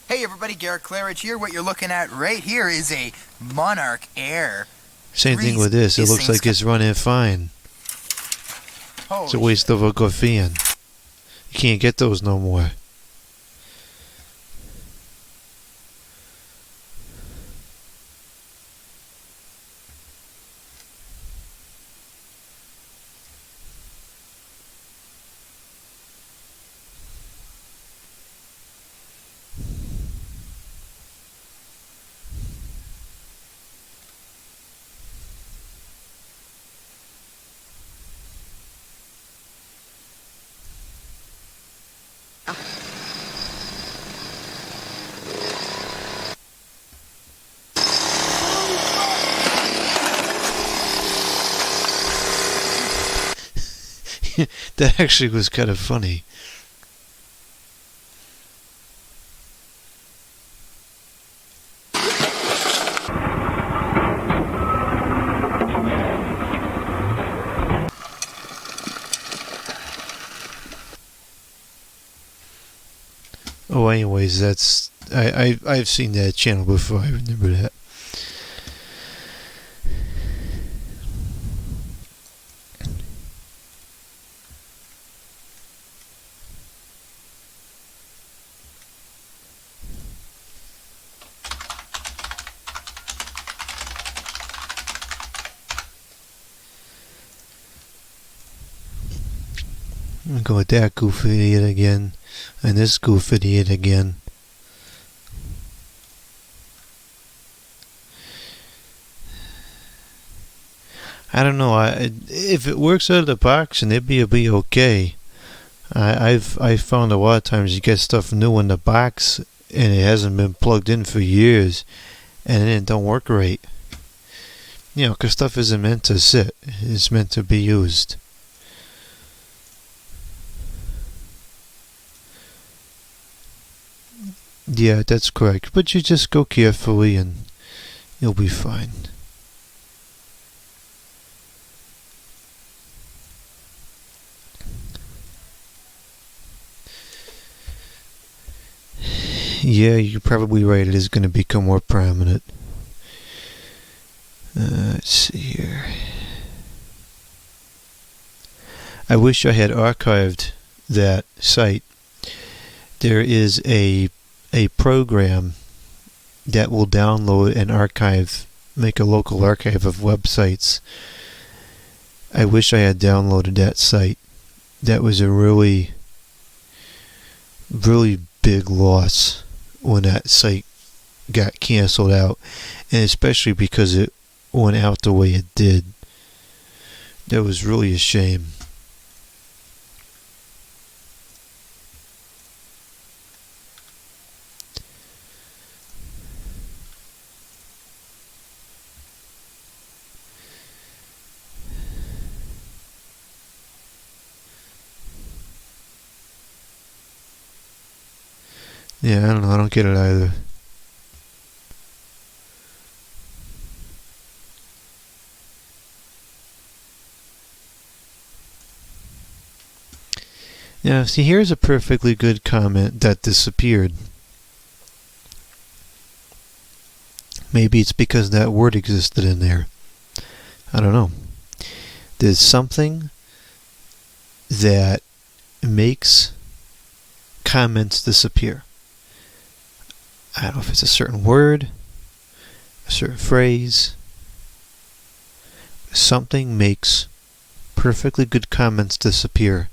Hey everybody, Garrett Claridge here. What you're looking at right here is a Monarch Air. Same thing with this. It looks like it's running fine. It's a waste of a good fan. You can't get those no more. That actually was kind of funny. Oh, anyways, that's I've seen that channel before. I remember that. I'm gonna go with that goofy idiot again, and this goofy idiot again. I don't know. If it works out of the box, and it'd be okay. I've found a lot of times you get stuff new in the box, and it hasn't been plugged in for years, and it don't work right. You know, 'cause stuff isn't meant to sit; it's meant to be used. Yeah, that's correct. But you just go carefully and you'll be fine. Yeah, you're probably right. It is going to become more prominent. Let's see here. I wish I had archived that site. There is a program that will download and archive, make a local archive of websites. I wish I had downloaded that site. That was a really, really big loss when that site got canceled out, and especially because it went out the way it did. That was really a shame. Yeah, I don't know. I don't get it either. Now, see, here's a perfectly good comment that disappeared. Maybe it's because that word existed in there. I don't know. There's something that makes comments disappear. I don't know if it's a certain word, a certain phrase. Something makes perfectly good comments disappear,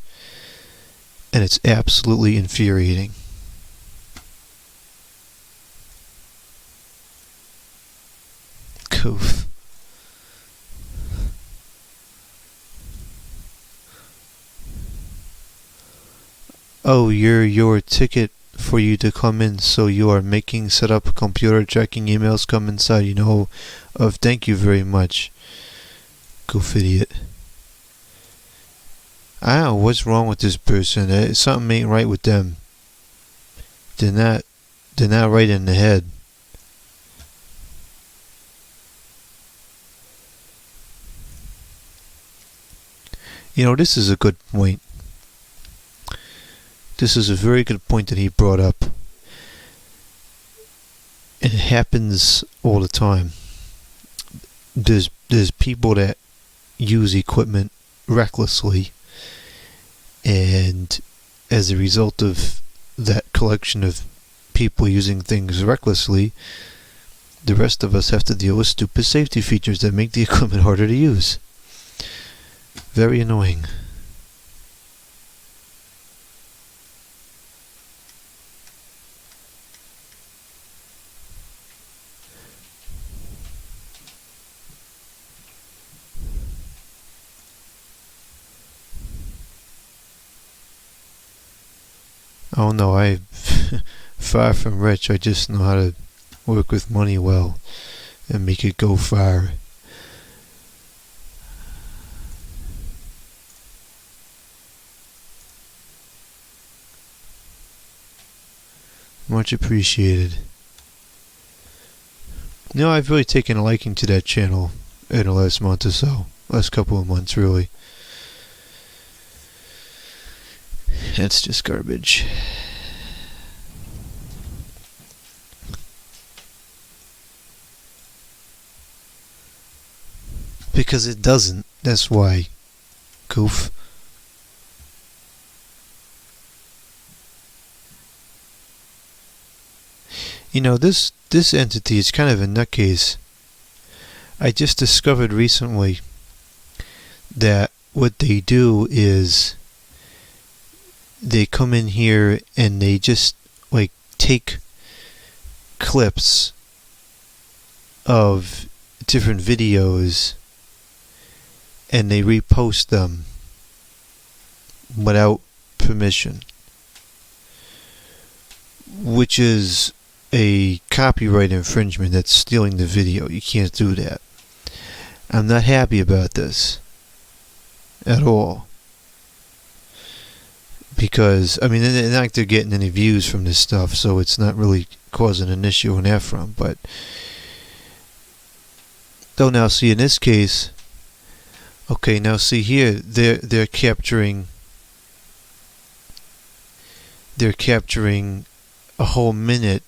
and it's absolutely infuriating. Coof. Oh, your ticket for you to come in, so you are making set up computer checking emails come inside, you know of. Thank you very much. Goof idiot. I don't know what's wrong with this person. Something ain't right with them. They're not right in the head. You know, this is a good point. This is a very good point that he brought up. And it happens all the time. There's people that use equipment recklessly, and as a result of that collection of people using things recklessly, the rest of us have to deal with stupid safety features that make the equipment harder to use. Very annoying. Oh no, I'm far from rich. I just know how to work with money well and make it go far. Much appreciated. You know, I've really taken a liking to that channel in the last month or so. Last couple of months, really. That's just garbage. Because it doesn't. That's why. Goof. You know, this entity is kind of a nutcase. I just discovered recently that what they do is they come in here and they just like take clips of different videos and they repost them without permission, which is a copyright infringement. That's stealing the video. You can't do that. I'm not happy about this at all, because I mean, they're not getting any views from this stuff, so it's not really causing an issue on that front. But though, now see, in this case, okay, now see here, they're capturing a whole minute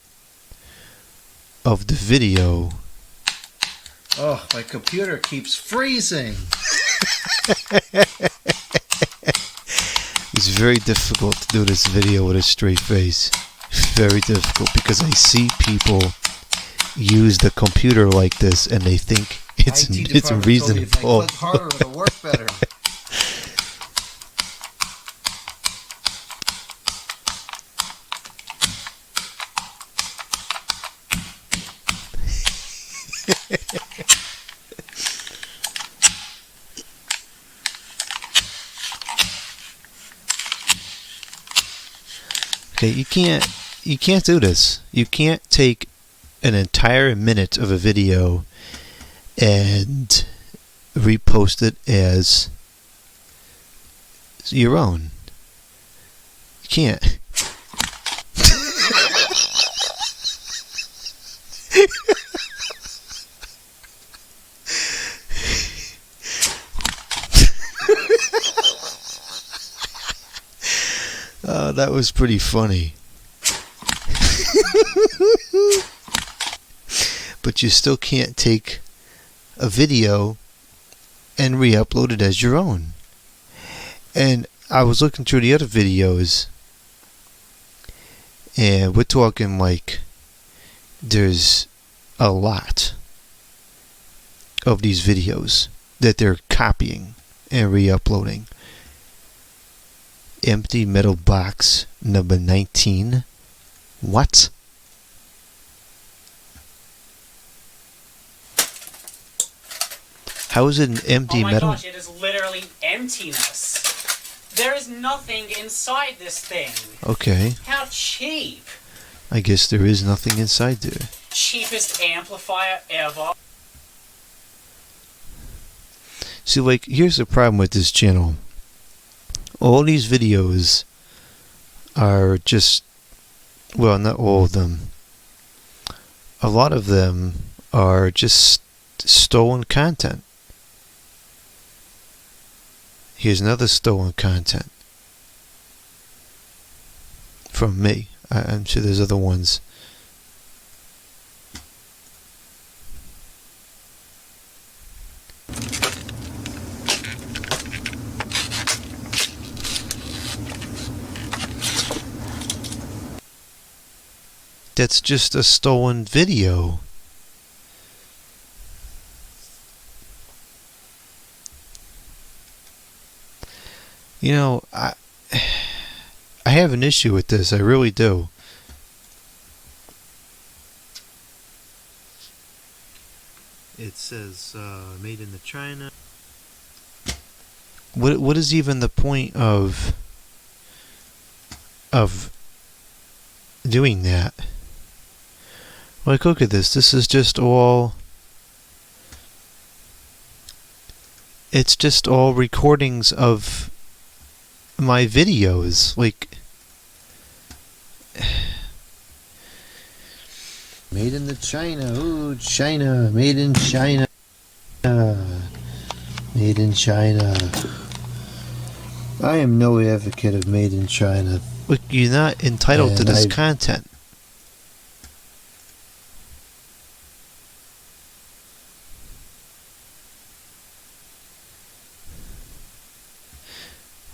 of the video. Oh, my computer keeps freezing. It's very difficult to do this video with a straight face. Very difficult because I see people use the computer like this and they think it's reasonable. If I click harder, it'll work better. Okay, you can't do this. You can't take an entire minute of a video and repost it as your own. You can't. That was pretty funny. But you still can't take a video and re-upload it as your own. And I was looking through the other videos, and we're talking like there's a lot of these videos that they're copying and re-uploading. Empty metal box number 19. What? How is it an empty metal? Oh my gosh, it is literally emptiness. There is nothing inside this thing. Okay. How cheap. I guess there is nothing inside there. Cheapest amplifier ever. See, like, here's the problem with this channel. All these videos are just, well, not all of them. A lot of them are just stolen content. Here's another stolen content from me. I'm sure there's other ones. That's just a stolen video. You know, I have an issue with this. I really do. It says made in China. What is even the point of doing that? Like, look at this. This is just all... It's just all recordings of my videos. Like... Made in China. Ooh, China. Made in China. Made in China. I am no advocate of made in China. Look, you're not entitled to this content.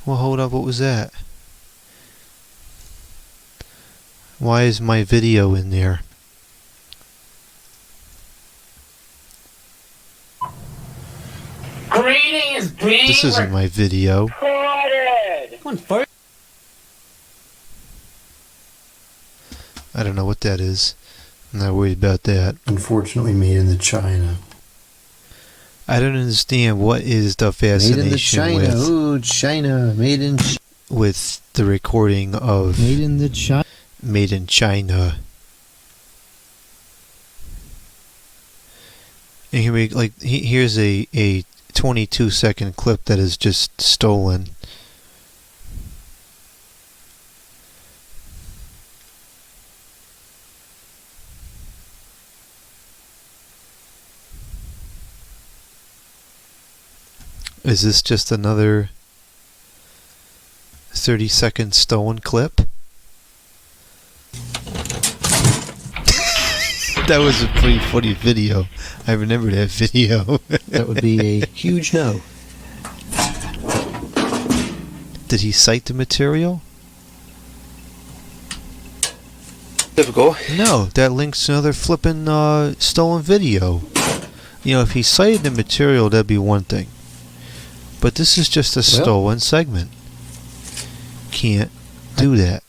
Well, hold up, what was that? Why is my video in there? Greetings, being This isn't my video. recorded. Come on, first. I don't know what that is. I'm not worried about that. Unfortunately, made in China. I don't understand what is the fascination made in China. Ooh, China. Made in with the recording of Made in China. Made in China. And here we here's a 22-second clip that is just stolen. Is this just another 30-second stolen clip? That was a pretty funny video. I remember that video. That would be a huge no. Did he cite the material? Difficult. No, that links to another flippin' stolen video. You know, if he cited the material, that'd be one thing. But this is just a stolen segment. Can't do that.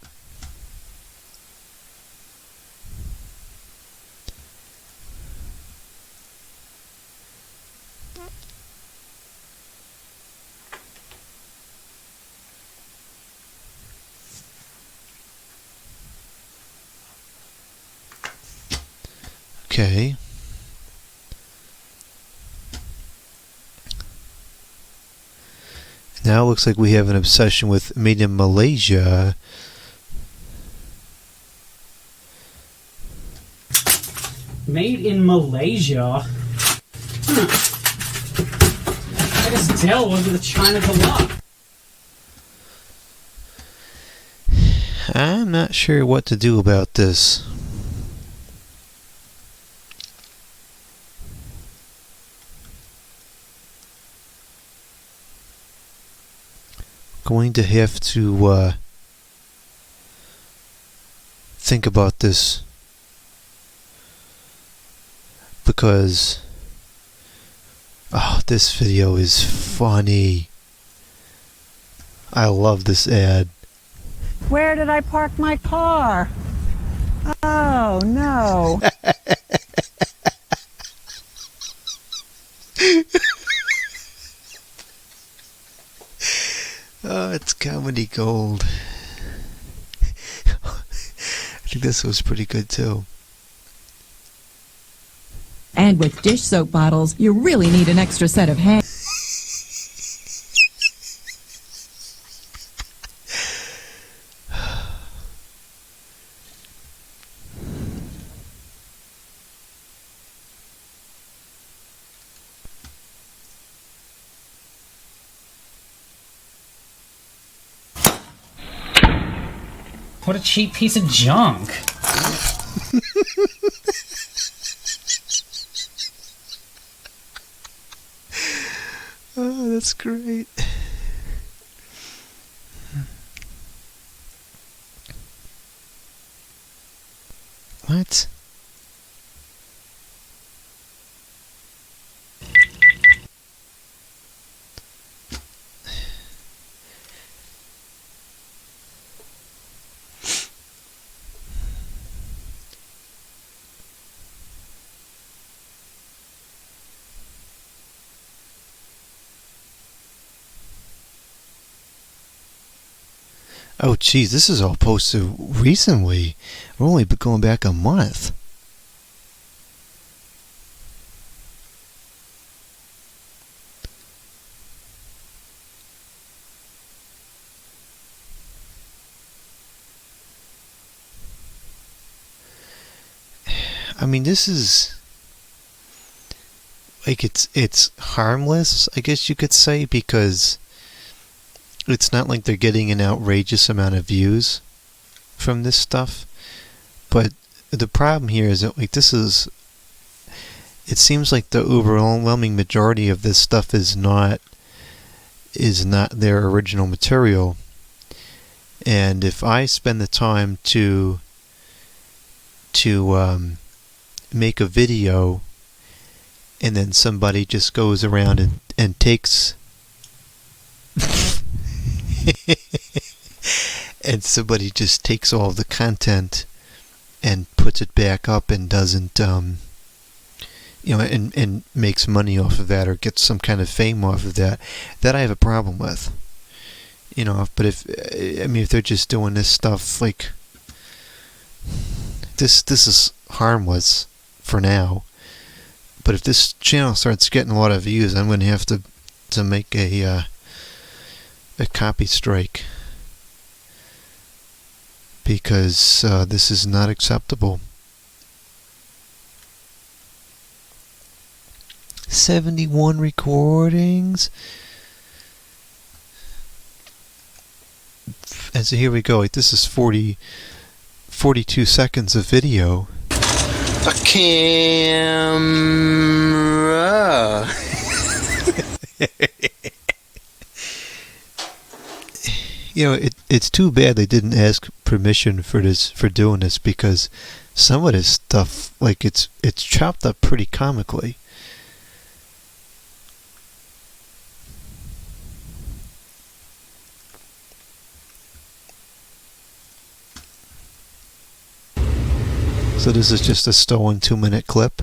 Okay. Now it looks like we have an obsession with made in Malaysia. Made in Malaysia? I guess Dell was the China Galop. I'm not sure what to do about this. Going to have to think about this, because this video is funny. I love this ad. Where did I park my car? Oh no. Oh, it's comedy gold. I think this was pretty good too. And with dish soap bottles, you really need an extra set of hands. What a cheap piece of junk. Oh, that's great. What? Oh, geez, this is all posted recently. We're only going back a month. I mean, this is like it's harmless, I guess you could say, because it's not like they're getting an outrageous amount of views from this stuff. But the problem here is that, like, it seems like the overwhelming majority of this stuff is not their original material. And if I spend the time to make a video, and then somebody just goes around and takes and somebody just takes all the content and puts it back up and doesn't and makes money off of that, or gets some kind of fame off of that I have a problem with. But if they're just doing this stuff, like, this is harmless for now. But if this channel starts getting a lot of views, I'm going to have to make a copy strike, because this is not acceptable. 71 recordings. And so here we go. Like, this is 42 seconds of video. A camera. You know, it's too bad they didn't ask permission for doing this, because some of this stuff, like, it's chopped up pretty comically. So this is just a stolen 2-minute clip.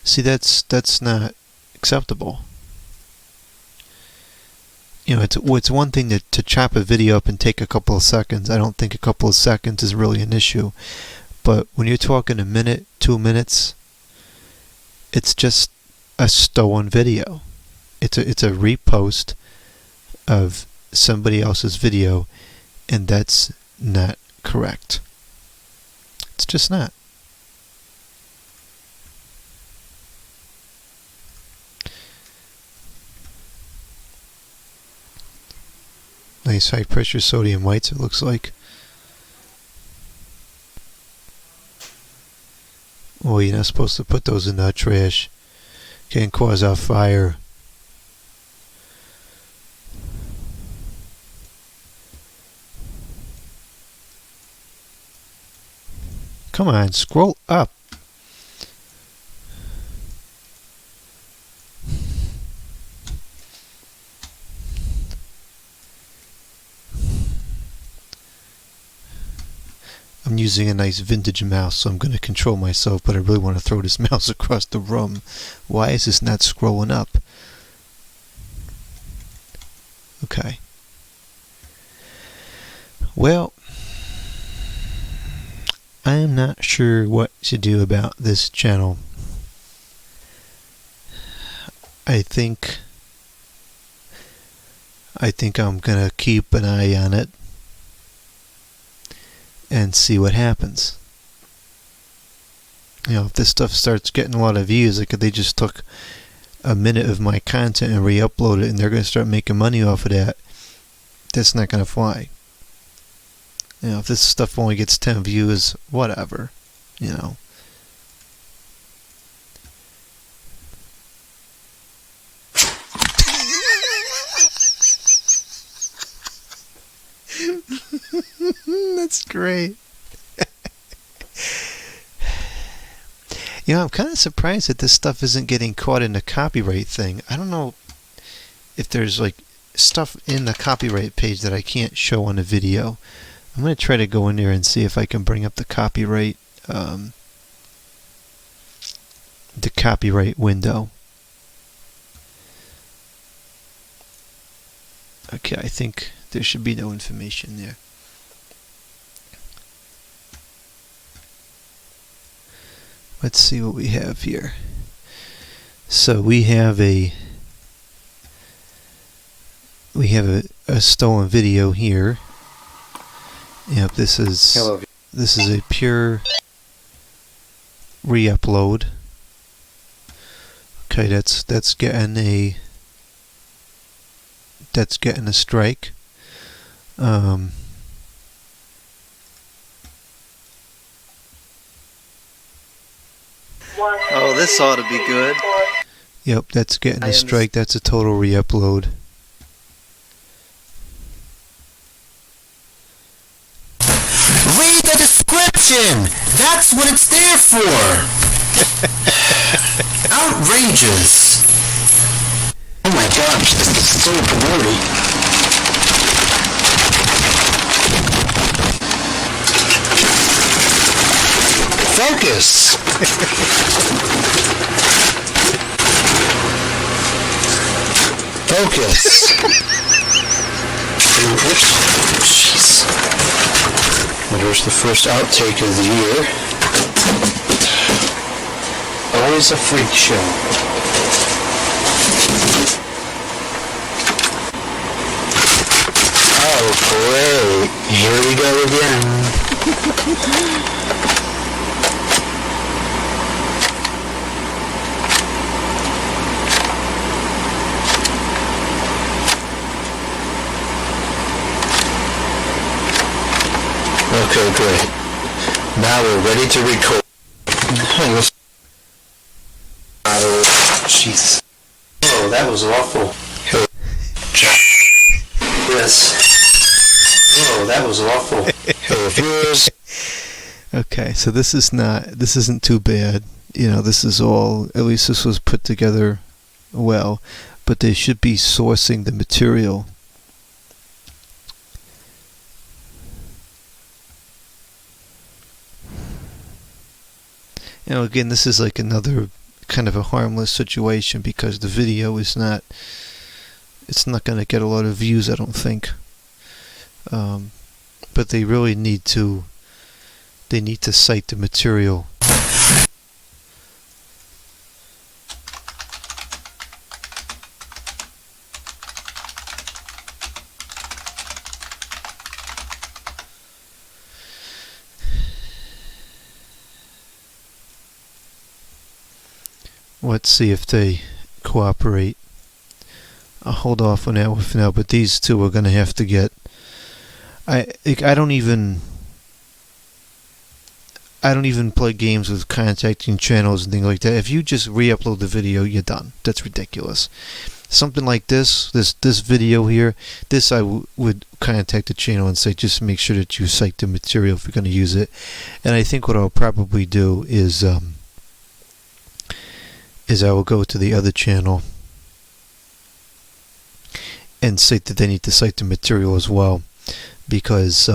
See, that's not acceptable. You know, it's one thing to chop a video up and take a couple of seconds. I don't think a couple of seconds is really an issue. But when you're talking a minute, 2 minutes, it's just a stolen video. It's a repost of somebody else's video, and that's not correct. It's just not. Nice high pressure sodium whites, it looks like. Oh, you're not supposed to put those in the trash. Can cause a fire. Come on, scroll up. I'm using a nice vintage mouse, so I'm going to control myself, but I really want to throw this mouse across the room. Why is this not scrolling up? Okay. Well, I'm not sure what to do about this channel. I think I'm going to keep an eye on it and see what happens. You know, if this stuff starts getting a lot of views, like if they just took a minute of my content and re-upload it and they're going to start making money off of that, that's not going to fly. You know, if this stuff only gets 10 views, whatever, you know. That's great. You know, I'm kind of surprised that this stuff isn't getting caught in the copyright thing. I don't know if there's like stuff in the copyright page that I can't show on the video. I'm going to try to go in there and see if I can bring up the copyright window. Okay, I think there should be no information there. Let's see what we have here. So we have a stolen video here. Yep, this is a pure re-upload. Okay, that's getting a strike. Oh, this ought to be good. Yep, that's getting a strike. That's a total re-upload. Read the description! That's what it's there for! Outrageous! Oh my gosh, this is so blurry. Focus! Focus! Jeez. There's the first outtake of the year. Always a freak show. Oh, great. Here we go again. Okay, great. Now we're ready to record. Jesus. Oh, that was awful. Yes. Oh, that was awful. Okay, so this isn't too bad. You know, this is all, at least this was put together well, but they should be sourcing the material. You know, again, this is like another kind of a harmless situation because the video is not, it's not going to get a lot of views, I don't think. But they really need to, they need to cite the material. Let's see if they cooperate. I'll hold off on that for now, but these two are going to have to get... I don't even play games with contacting channels and things like that. If you just re-upload the video, you're done. That's ridiculous. Something like this video here, this I would contact the channel and say, just make sure that you cite the material if you're going to use it. And I think what I'll probably do is I will go to the other channel and say that they need to cite the material as well, because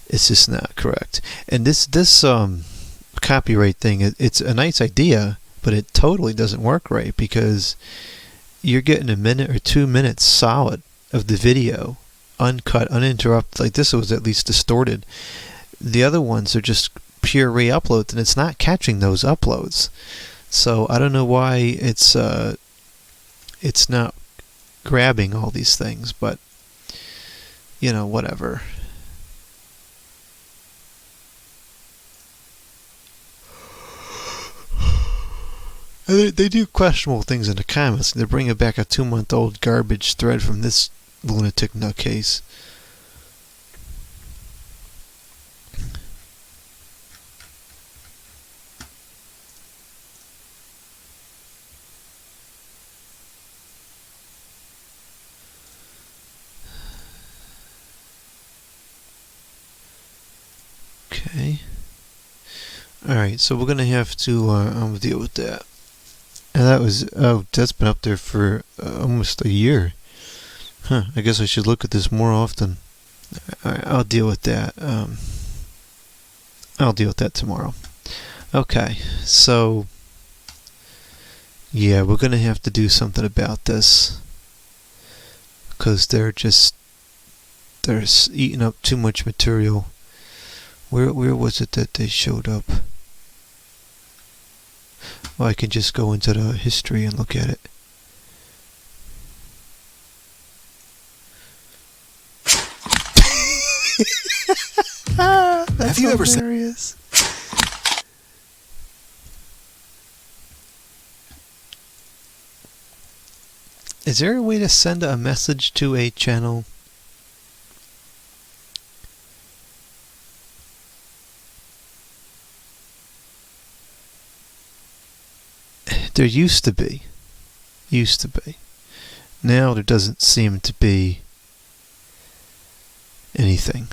it's just not correct. And this copyright thing, it's a nice idea, but it totally doesn't work right, because you're getting a minute or 2 minutes solid of the video, uncut, uninterrupted. Like this was at least distorted. The other ones are just pure re-uploads, and it's not catching those uploads. So I don't know why it's not grabbing all these things, but you know, whatever. They do questionable things in the comments. They're bringing back a 2-month-old garbage thread from this lunatic nutcase. Okay. Alright, so we're going to have to deal with that. And that was, that's been up there for almost a year. Huh, I guess I should look at this more often. Alright, I'll deal with that. I'll deal with that tomorrow. Okay, so yeah, we're going to have to do something about this. Because they're eating up too much material. Where was it that they showed up? Well, I can just go into the history and look at it. That's Have you ever seen? hilarious. Is there a way to send a message to a channel? There used to be. Now there doesn't seem to be anything.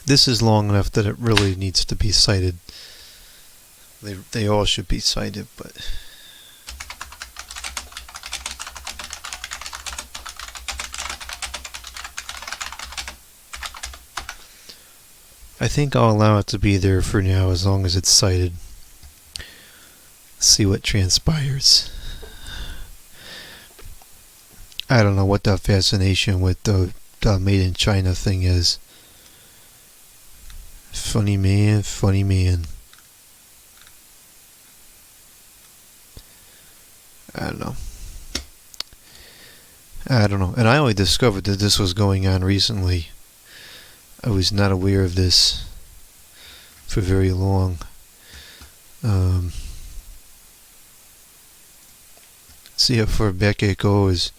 This is long enough that it really needs to be cited. They all should be cited, but I think I'll allow it to be there for now as long as it's cited. See what transpires. I don't know what the fascination with the made in China thing is. Funny man, funny man. I don't know. I don't know. And I only discovered that this was going on recently. I was not aware of this for very long. See how far back it goes.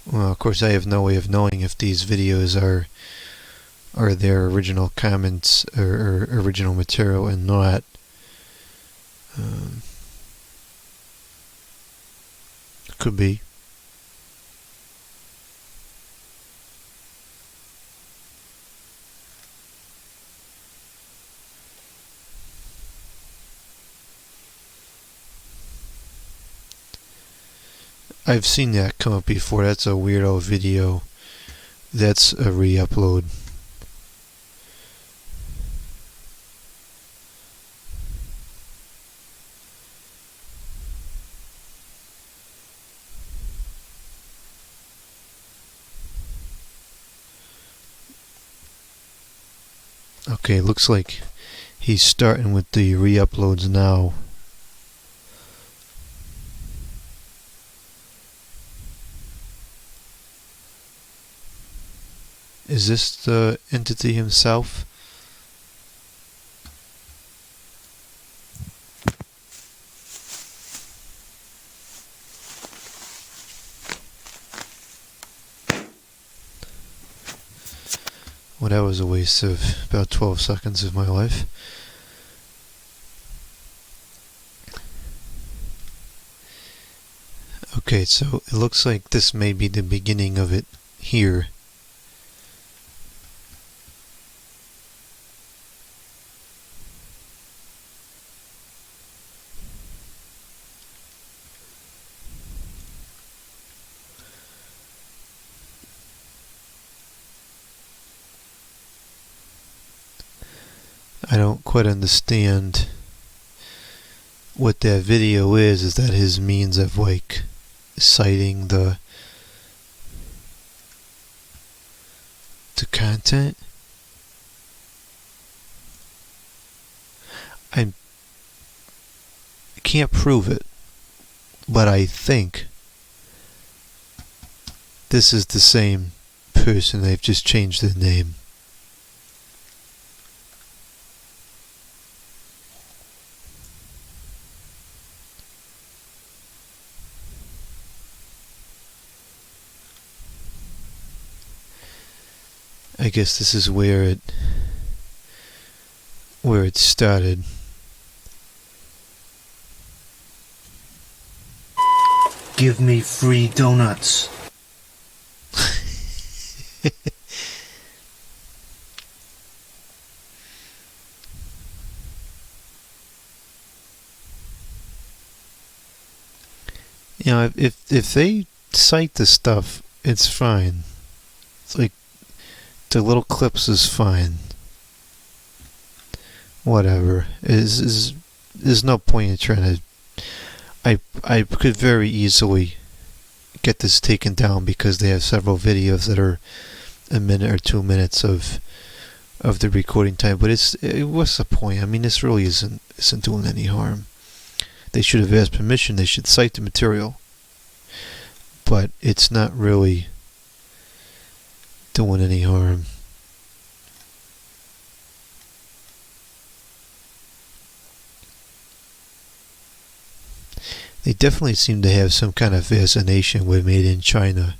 Well, of course, I have no way of knowing if these videos are their original comments or original material and not. Could be. I've seen that come up before. That's a weirdo video. That's a re-upload. Okay, looks like he's starting with the re-uploads now. Is this the entity himself? Well, that was a waste of about 12 seconds of my life. Okay, so it looks like this may be the beginning of it here. I don't quite understand what that video is. Is that his means of like citing the content? I can't prove it, but I think this is the same person. They've just changed the name. I guess this is where it started. Give me free donuts. You know, if they cite the stuff, it's fine. It's like the little clips is fine. Whatever. There's no point in trying to. I could very easily get this taken down because they have several videos that are a minute or 2 minutes of the recording time. But what's the point? I mean, this really isn't doing any harm. They should have asked permission. They should cite the material. But it's not really doing any harm. They definitely seem to have some kind of fascination with made in China.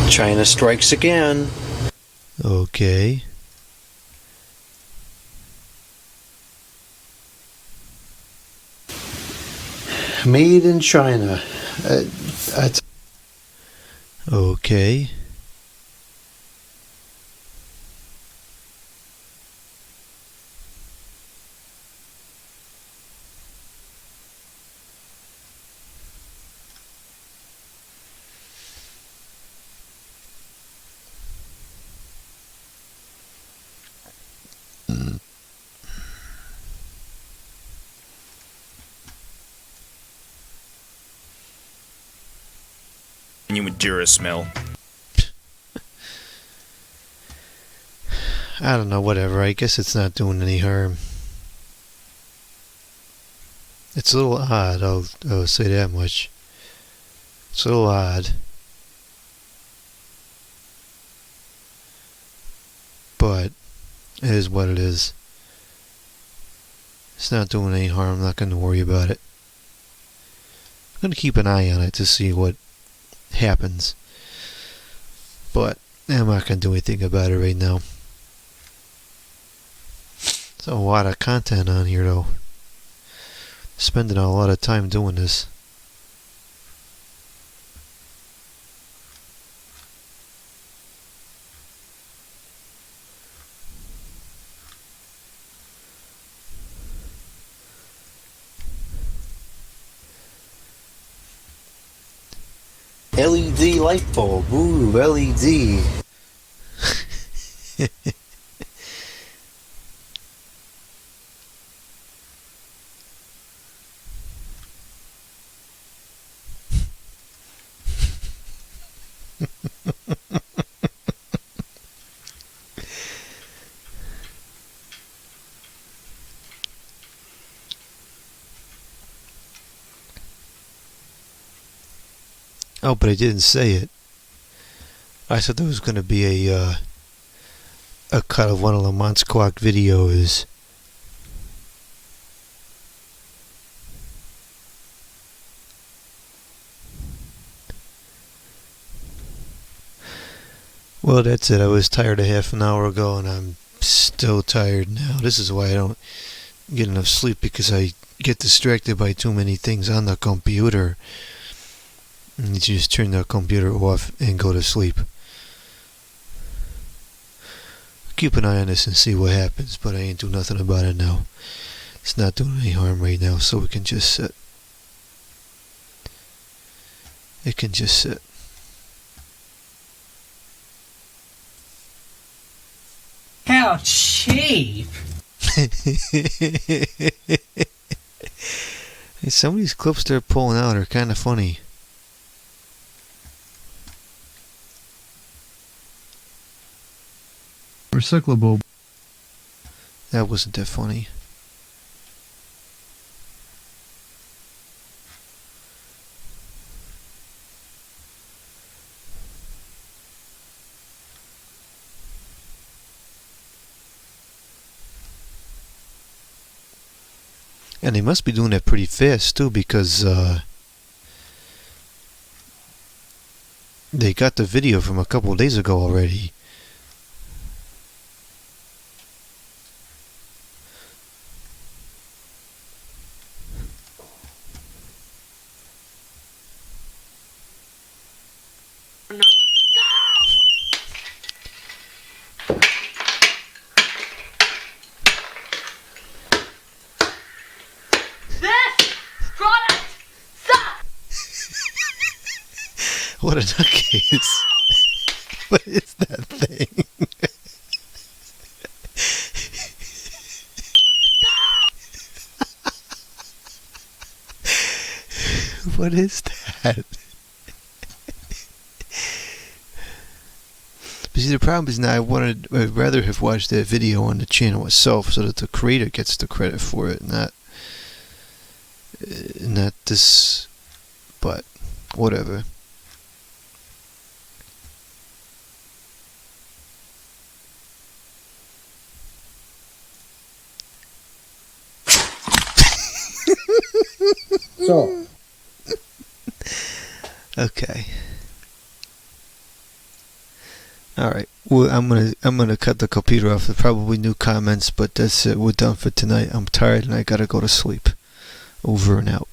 China strikes again. Okay. Made in China. Okay. you endure a smell. I don't know, whatever. I guess it's not doing any harm. It's a little odd, I'll say that much. It's a little odd. But it is what it is. It's not doing any harm. I'm not going to worry about it. I'm going to keep an eye on it to see what happens. But I'm not going to do anything about it right now. There's a lot of content on here though. Spending a lot of time doing this. LED light bulb. Ooh, LED. Oh, but I didn't say it. I said there was going to be a cut of one of Lamont's Clock videos. Well, that's it. I was tired a half an hour ago, and I'm still tired now. This is why I don't get enough sleep, because I get distracted by too many things on the computer. And you just turn the computer off and go to sleep. Keep an eye on this and see what happens, but I ain't do nothing about it now. It's not doing any harm right now, so we can just sit. It can just sit. How cheap! Hey, some of these clips they're pulling out are kind of funny. Recyclable. That wasn't that funny. And they must be doing that pretty fast too, because they got the video from a couple of days ago already. What a nutcase. What is that thing? What is that? But see, the problem is now I'd rather have watched that video on the channel itself so that the creator gets the credit for it, not this, but whatever. So. Okay. All right. Well, I'm gonna cut the computer off. There's probably new comments, but that's it. We're done for tonight. I'm tired and I gotta go to sleep. Over and out.